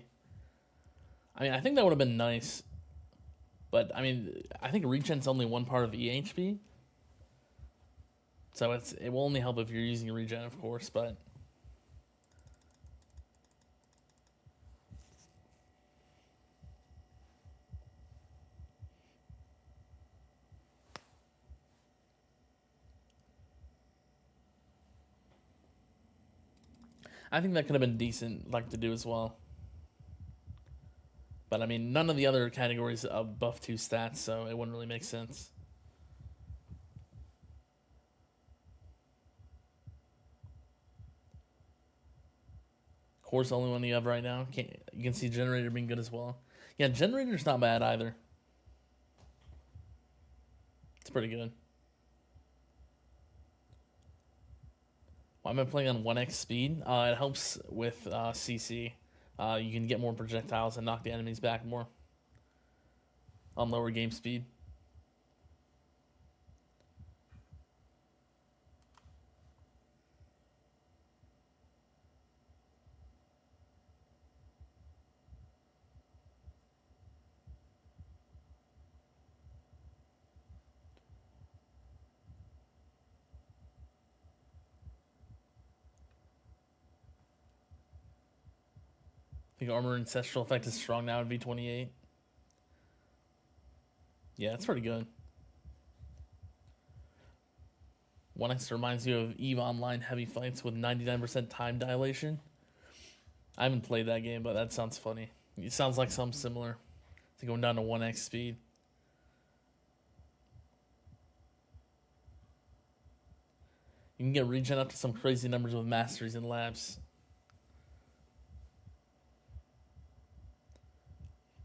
I mean, I think that would have been nice. But, I mean, I think regen's only one part of EHP. So it will only help if you're using regen, of course, but... I think that could have been decent, like, to do as well. But, I mean, none of the other categories buff 2 stats, so it wouldn't really make sense. Core's the only one you have right now. You can see Generator being good as well. Yeah, Generator's not bad either. It's pretty good. Why am I playing on 1x speed? It helps with CC. You can get more projectiles and knock the enemies back more on lower game speed. I think armor ancestral effect is strong now at V28. Yeah, that's pretty good. 1x reminds you of EVE Online heavy fights with 99% time dilation. I haven't played that game, but that sounds funny. It sounds like something similar to going down to 1x speed. You can get regen up to some crazy numbers with masteries and labs.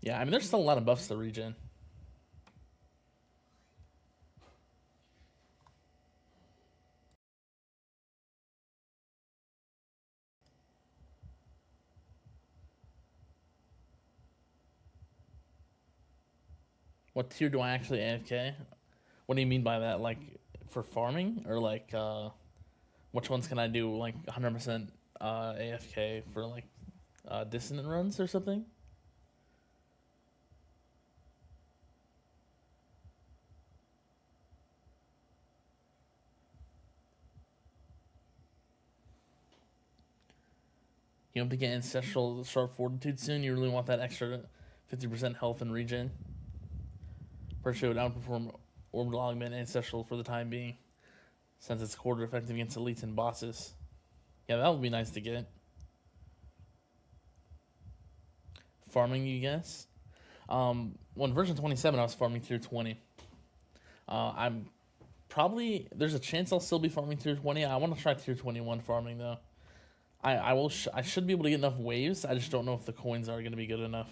Yeah, I mean, there's still a lot of buffs to regen. What tier do I actually AFK? What do you mean by that? Like, for farming? Or like, which ones can I do, like, 100% AFK for, like, dissonant runs or something? You hope to get Ancestral Sharp Fortitude soon. You really want that extra 50% health and regen. Pretty sure it would outperform Orbital Augment Ancestral for the time being, since it's quarter effective against elites and bosses. Yeah, that would be nice to get. Farming, you guess? When version 27, I was farming tier 20. I'm probably, there's a chance I'll still be farming tier 20. I want to try tier 21 farming though. I should be able to get enough waves. I just don't know if the coins are going to be good enough.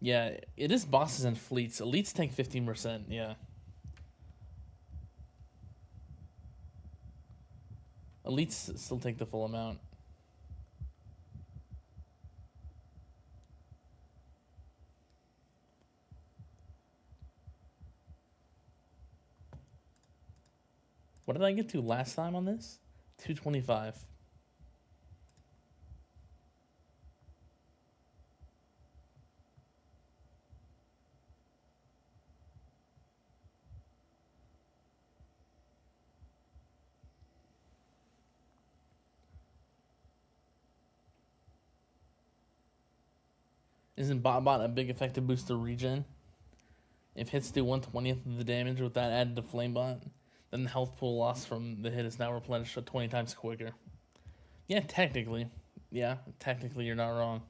Yeah, it is bosses and fleets. Elites take 15%, yeah. Elites still take the full amount. What did I get to last time on this? 225. Isn't Bot a big effective boost to regen? If hits do 1/20th of the damage with that added to Flamebot, then the health pool lost from the hit is now replenished 20 times quicker. Yeah, technically. Yeah, technically you're not wrong.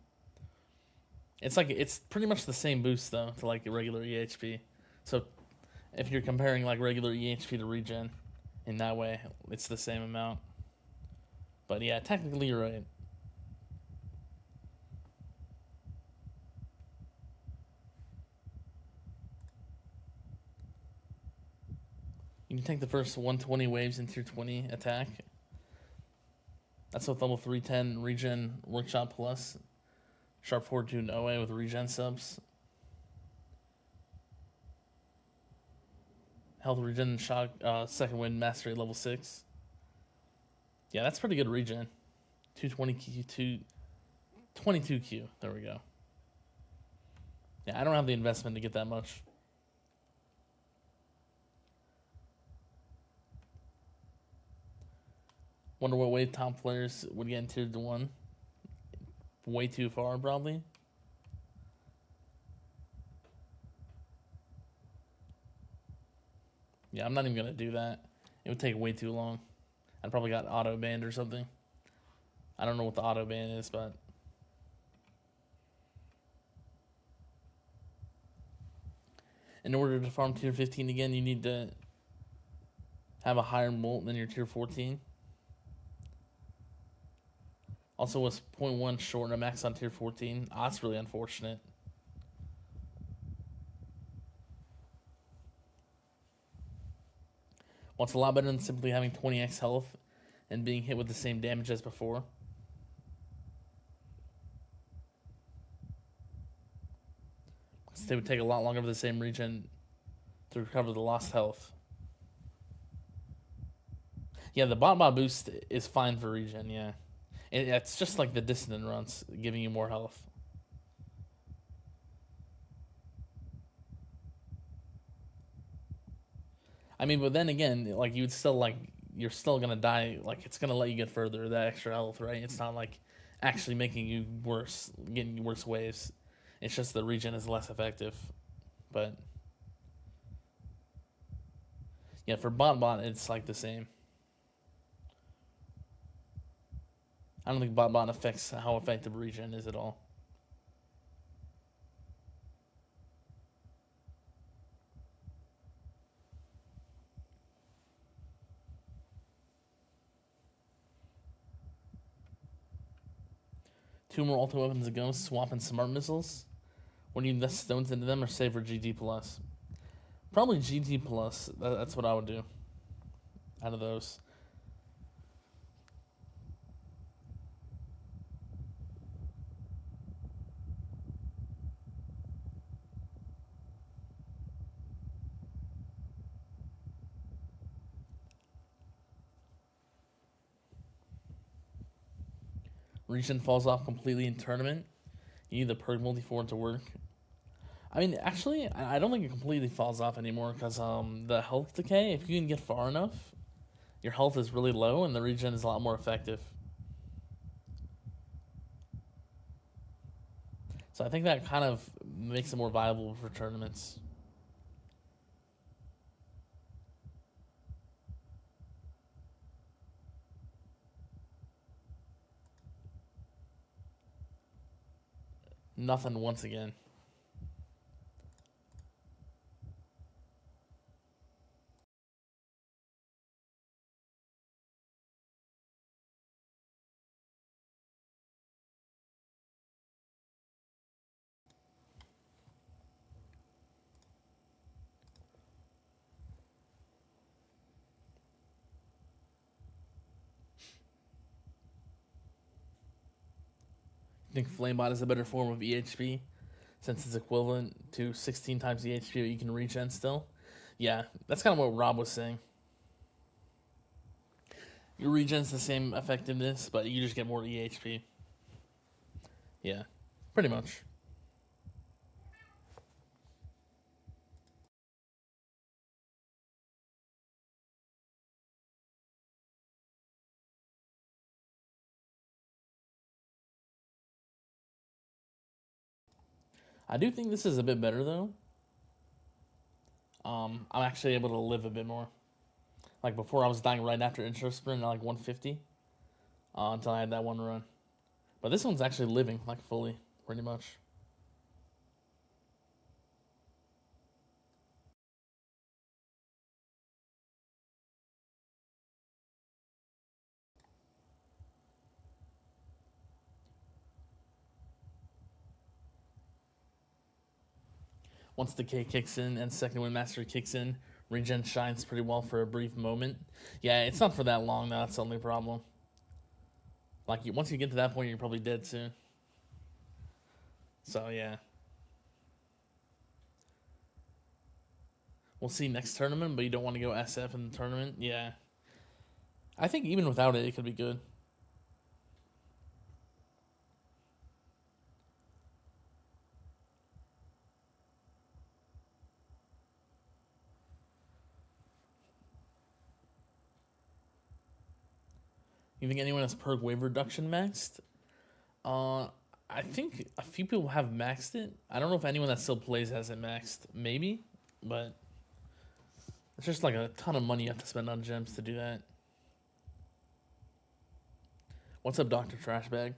It's pretty much the same boost though to like regular EHP. So if you're comparing like regular EHP to regen in that way, it's the same amount. But yeah, technically you're right. You can take the first 120 waves in tier 20 attack. That's with level 310 regen workshop plus. Sharp Fortitude and OA with regen subs. Health regen and shock second wind mastery level 6. Yeah, that's pretty good regen. 220 Q, 22 Q. There we go. Yeah, I don't have the investment to get that much. Wonder what wave top players would get in tier 1. Way too far, probably. Yeah, I'm not even gonna do that. It would take way too long. I'd probably got auto banned or something. I don't know what the auto ban is, but in order to farm tier 15 again, you need to have a higher molt than your tier 14. Also was 0.1 short and a max on tier 14. That's really unfortunate. Well, it's a lot better than simply having 20x health and being hit with the same damage as before. So they would take a lot longer for the same regen to recover the lost health. Yeah, the bot boost is fine for regen, yeah. It's just like the dissonant runs, giving you more health. I mean, but then again, like you would still like you're still gonna die. Like it's gonna let you get further that extra health, right? It's not like actually making you worse, getting you worse waves. It's just the regen is less effective. But yeah, for bot it's like the same. I don't think bot affects how effective regen is at all. Two more ultimate weapons to go. Swap and smart missiles. When you invest stones into them or save for GT plus. Probably GT plus. That's what I would do. Out of those. Regen falls off completely in tournament. You need the perk multi-forward to work. I mean, actually, I don't think it completely falls off anymore because the health decay, if you can get far enough, your health is really low and the regen is a lot more effective. So I think that kind of makes it more viable for tournaments. Nothing once again. I think Flamebot is a better form of EHP since it's equivalent to 16 times the HP that you can regen still. Yeah, that's kind of what Rob was saying. Your regen's the same effectiveness, but you just get more EHP. Yeah, pretty much. I do think this is a bit better though. I'm actually able to live a bit more. Like before, I was dying right after intro sprint at like 150 until I had that one run. But this one's actually living like fully, pretty much. Once Decay kicks in and Second Wind Mastery kicks in, regen shines pretty well for a brief moment. Yeah, it's not for that long though. That's the only problem. Like once you get to that point, you're probably dead soon. So yeah, we'll see next tournament. But you don't want to go SF in the tournament. Yeah, I think even without it, it could be good. You think anyone has perk wave reduction maxed? I think a few people have maxed it. I don't know if anyone that still plays has it maxed. Maybe, but it's just like a ton of money you have to spend on gems to do that. What's up, Dr. Trashbag?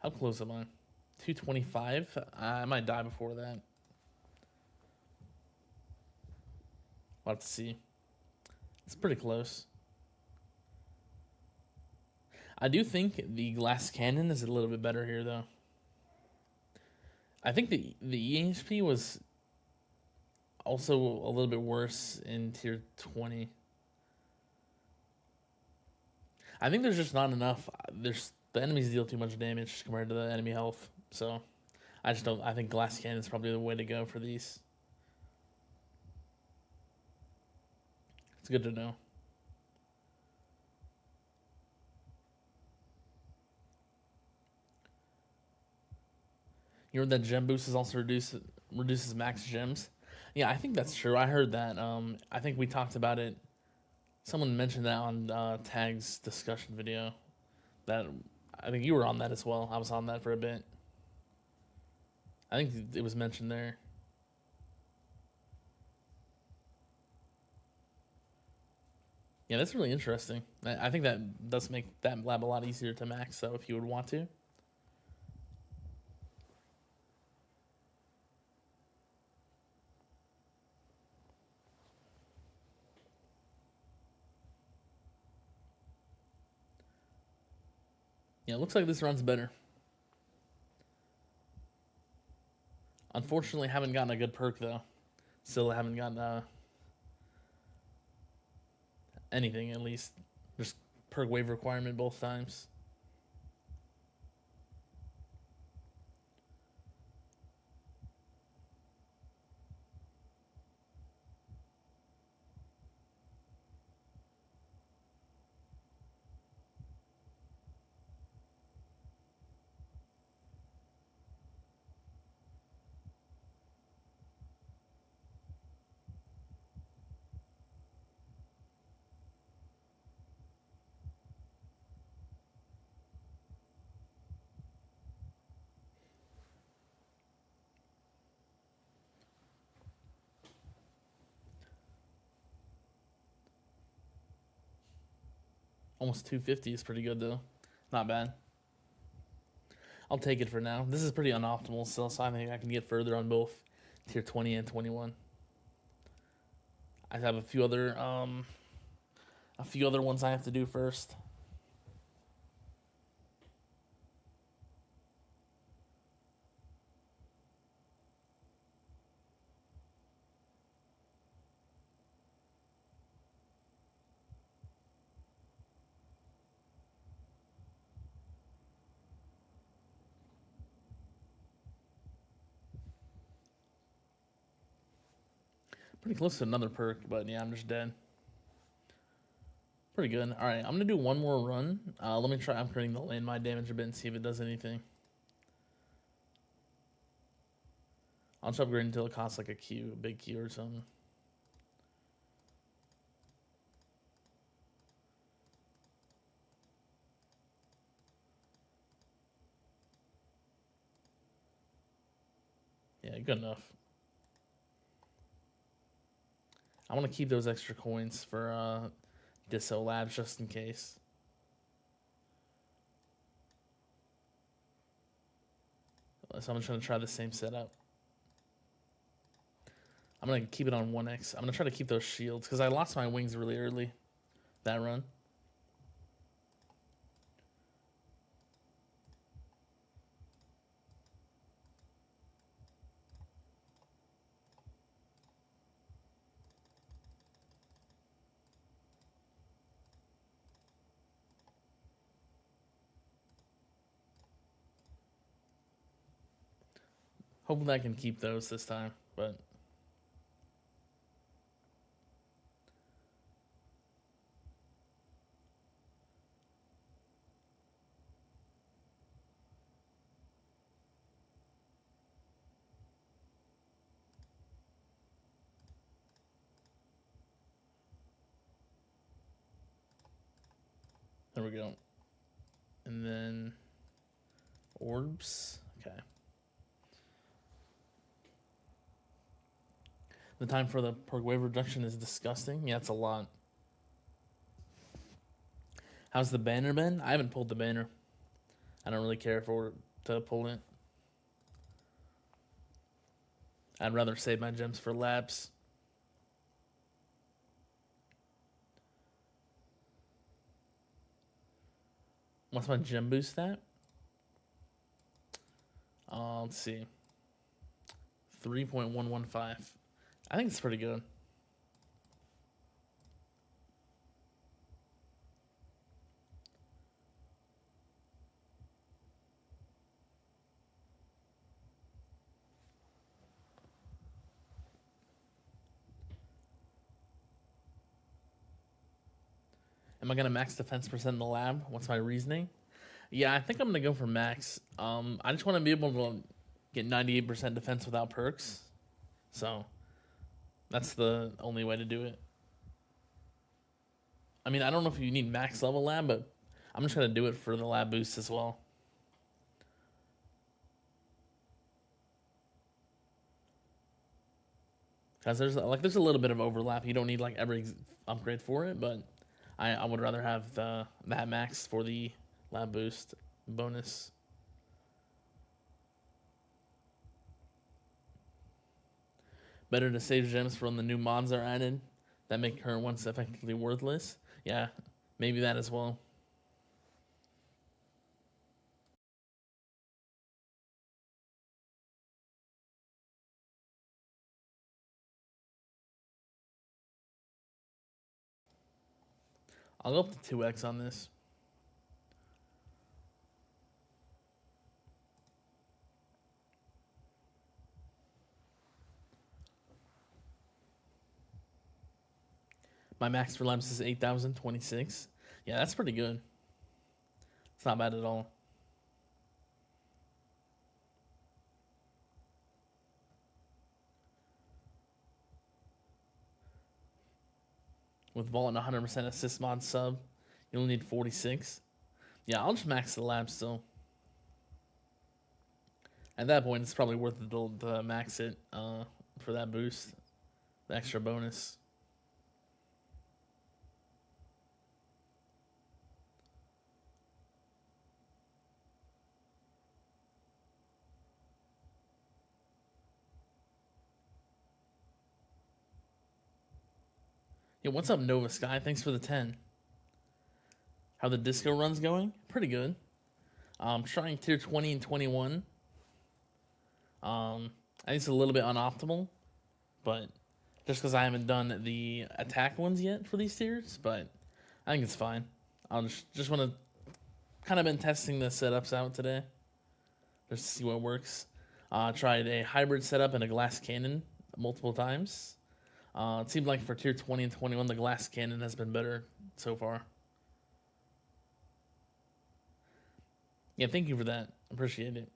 How close am I? 225? I might die before that. We'll have to see. It's pretty close. I do think the glass cannon is a little bit better here, though. I think the EHP was also a little bit worse in tier 20. I think there's just not enough. The enemies deal too much damage compared to the enemy health. So I just don't. I think glass cannon is probably the way to go for these. It's good to know. You heard that gem boost is also reduces max gems. Yeah, I think that's true. I heard that. I think we talked about it. Someone mentioned that on Tag's discussion video. That I think you were on that as well. I was on that for a bit. I think it was mentioned there. Yeah, that's really interesting. I think that does make that lab a lot easier to max, though, if you would want to. Yeah, it looks like this runs better. Unfortunately, haven't gotten a good perk, though. Still haven't gotten anything, at least. Just perk wave requirement both times. Almost 250 is pretty good, though. Not bad. I'll take it for now. This is pretty unoptimal still, so I think I can get further on both tier 20 and 21. I have a few other ones I have to do first. Pretty close to another perk, but yeah, I'm just dead. Pretty good. All right, I'm gonna do one more run. Let me try upgrading the landmine damage a bit and see if it does anything. I'll just upgrade until it costs like a Q, a big Q or something. Yeah, good enough. I want to keep those extra coins for Disso Labs just in case. So I'm just going to try the same setup. I'm going to keep it on 1x. I'm going to try to keep those shields because I lost my wings really early that run. Hopefully I can keep those this time, but there we go. And then orbs. Okay. The time for the perk wave reduction is disgusting. Yeah, it's a lot. How's the banner been? I haven't pulled the banner. I don't really care to pull it. I'd rather save my gems for labs. What's my gem boost at? Let's see. 3.115. I think it's pretty good. Am I gonna max defense percent in the lab? What's my reasoning? Yeah, I think I'm gonna go for max. I just want to be able to get 98% defense without perks. So that's the only way to do it. I mean, I don't know if you need max level lab, but I'm just going to do it for the lab boost as well. Because there's a little bit of overlap. You don't need like every upgrade for it, but I would rather have that max for the lab boost bonus. Better to save gems for when the new mods are added that make current ones effectively worthless. Yeah, maybe that as well. I'll go up to 2x on this. My max for labs is 8,026. Yeah, that's pretty good. It's not bad at all. With Vault and 100% assist mod sub, you only need 46. Yeah, I'll just max the lab still. At that point, it's probably worth it to max it for that boost, the extra bonus. Yeah, what's up, Nova Sky? Thanks for the 10. How the disco run's going? Pretty good. Trying tier 20 and 21. I think it's a little bit unoptimal, but just because I haven't done the attack ones yet for these tiers, but I think it's fine. I'll just want to kind of been testing the setups out today, just to see what works. Tried a hybrid setup and a glass cannon multiple times. It seemed like for tier 20 and 21, the glass cannon has been better so far. Yeah, thank you for that. Appreciate it.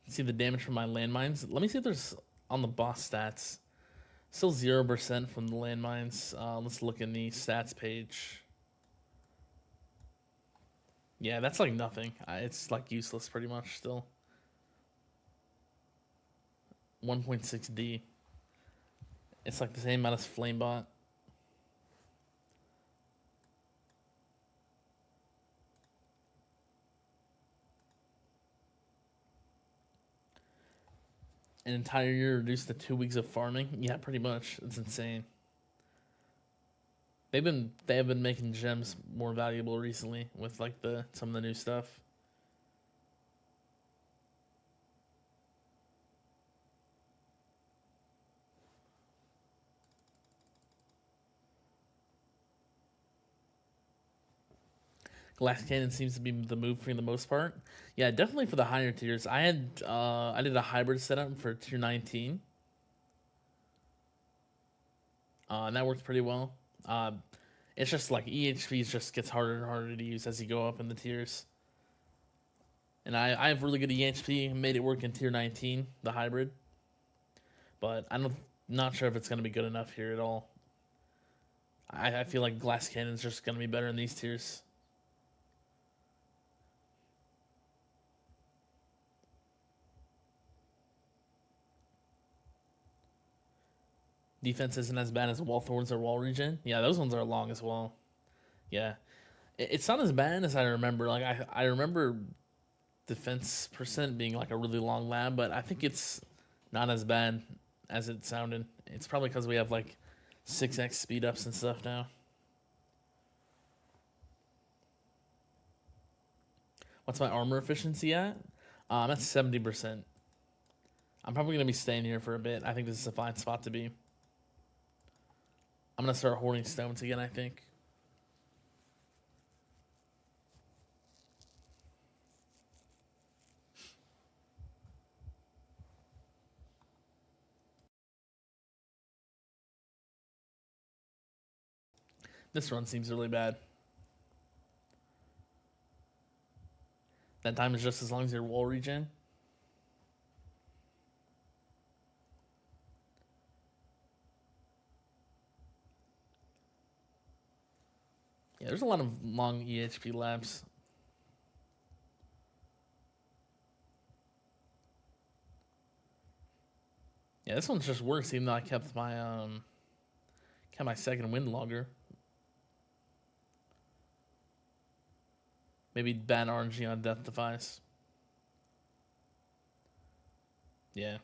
See the damage from my landmines. Let me see if there's on the boss stats. Still 0% from the landmines. Let's look in the stats page. Yeah, that's like nothing. It's like useless pretty much still. 1.6D. It's like the same amount as Flamebot. An entire year reduced to 2 weeks of farming. Yeah, pretty much. It's insane. They have been making gems more valuable recently with like some of the new stuff. Glass cannon seems to be the move for the most part. Yeah, definitely for the higher tiers. I did a hybrid setup for tier 19. And that worked pretty well. It's just like EHP just gets harder and harder to use as you go up in the tiers. And I have really good EHP, made it work in tier 19, the hybrid. But I'm not sure if it's going to be good enough here at all. I feel like glass cannon's just going to be better in these tiers. Defense isn't as bad as wall thorns or wall regen. Yeah, those ones are long as well. Yeah, it's not as bad as I remember. Like I remember defense percent being like a really long lab, but I think it's not as bad as it sounded. It's probably because we have like 6x speed ups and stuff now. What's my armor efficiency at? That's 70%. I'm probably gonna be staying here for a bit. I think this is a fine spot to be. I'm going to start hoarding stones again, I think. This run seems really bad. That time is just as long as your wall regen. Yeah, there's a lot of long EHP laps. Yeah, this one's just worse, even though I kept my second wind longer. Maybe bad RNG on Death Defies. Yeah.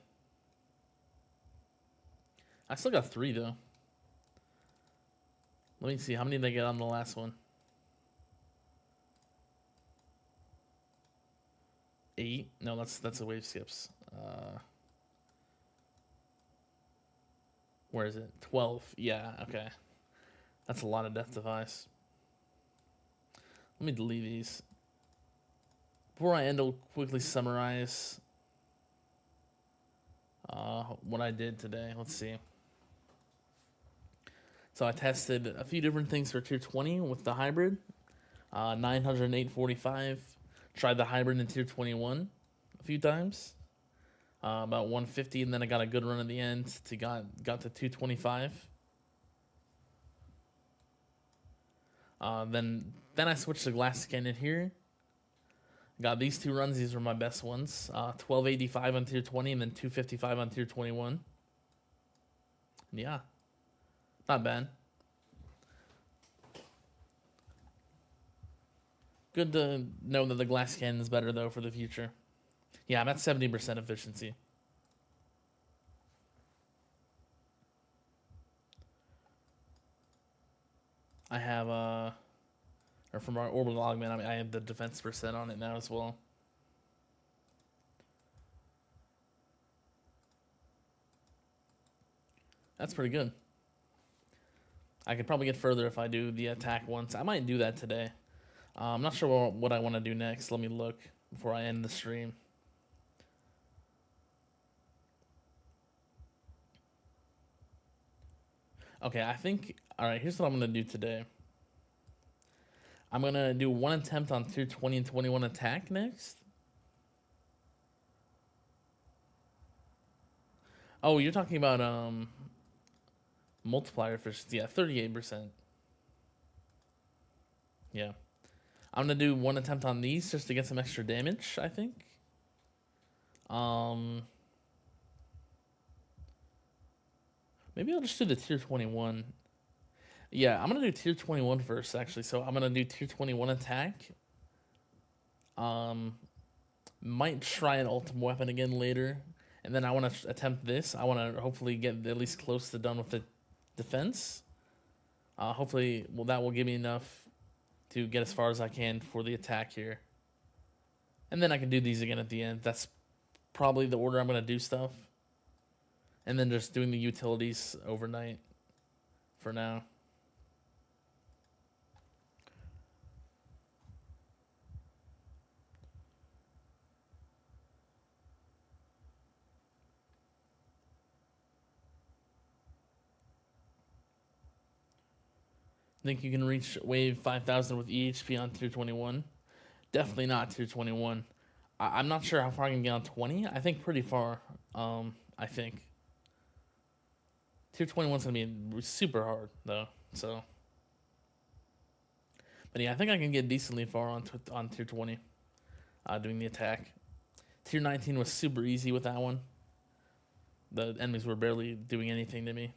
I still got 3 though. Let me see how many did I get on the last one. 8? No, that's a wave skips. Where is it? 12. Yeah, okay. That's a lot of Death Defies. Let me delete these. Before I end, I'll quickly summarize what I did today. Let's see. So I tested a few different things for tier 20 with the hybrid. 908.45. Tried the hybrid in tier 21 a few times. About 150, and then I got a good run at the end to got to 225. Then I switched to glass cannon here. Got these 2 runs. These were my best ones. 1285 on tier 20 and then 255 on tier 21. Yeah, not bad. Good to know that the glass cannon is better though for the future. Yeah, I'm at 70% efficiency. I have or from our orbital augment, I have the defense percent on it now as well. That's pretty good. I could probably get further if I do the attack once. I might do that today. I'm not sure what I want to do next. Let me look before I end the stream. Okay, I think... Alright, here's what I'm going to do today. I'm going to do 1 attempt on tier 20 and 21 attack next. Oh, you're talking about multiplier efficiency. Yeah, 38%. Yeah. I'm going to do 1 attempt on these just to get some extra damage, I think. Maybe I'll just do the tier 21. Yeah, I'm going to do tier 21 first, actually. So I'm going to do tier 21 attack. Might try an ultimate weapon again later. And then I want to attempt this. I want to hopefully get at least close to done with the defense. Hopefully, well, that will give me enough to get as far as I can for the attack here. And then I can do these again at the end. That's probably the order I'm going to do stuff. And then just doing the utilities overnight for now. Think you can reach wave 5,000 with EHP on tier 21? Definitely not tier 21. I'm not sure how far I can get on 20. I think pretty far. I think. Tier 21 is going to be super hard, though. So, but yeah, I think I can get decently far on tier 20 doing the attack. Tier 19 was super easy with that one. The enemies were barely doing anything to me.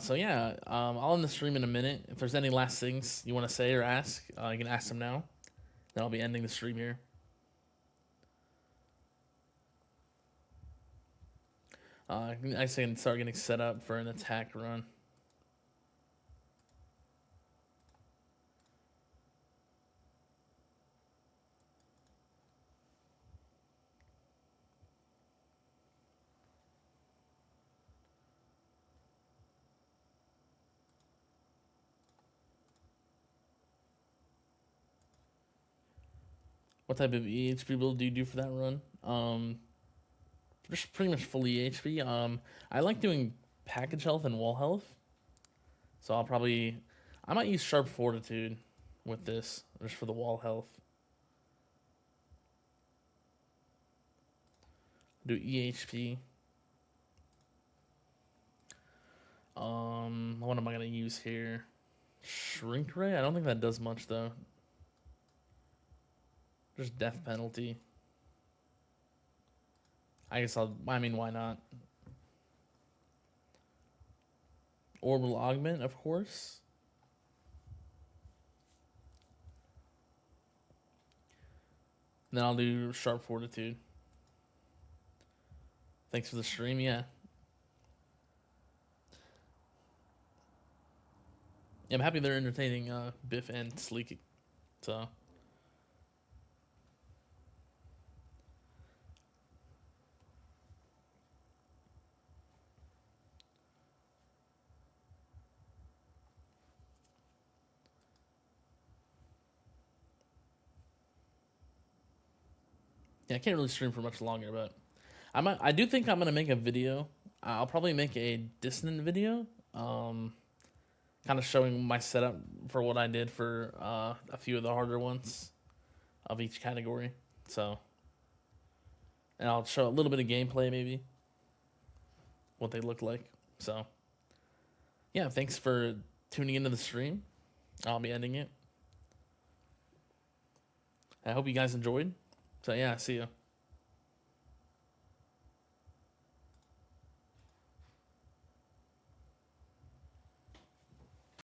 So yeah, I'll end the stream in a minute. If there's any last things you want to say or ask, you can ask them now. Then I'll be ending the stream here. I can start getting set up for an attack run. What type of EHP build do you do for that run? Just pretty much full EHP. I like doing package health and wall health. So I'll probably I might use Sharp Fortitude with this, just for the wall health. Do EHP. What am I gonna use here? Shrink Ray? I don't think that does much though. Just death penalty. I mean, why not? Orbital Augment, of course. And then I'll do Sharp Fortitude. Thanks for the stream, yeah. I'm happy they're entertaining Biff and Sleek. So. Yeah, I can't really stream for much longer, but I do think I'm gonna make a video. I'll probably make a Dissonant video, kind of showing my setup for what I did for a few of the harder ones of each category. So, and I'll show a little bit of gameplay, maybe what they look like. So, yeah, thanks for tuning into the stream. I'll be ending it. I hope you guys enjoyed. So yeah, see you.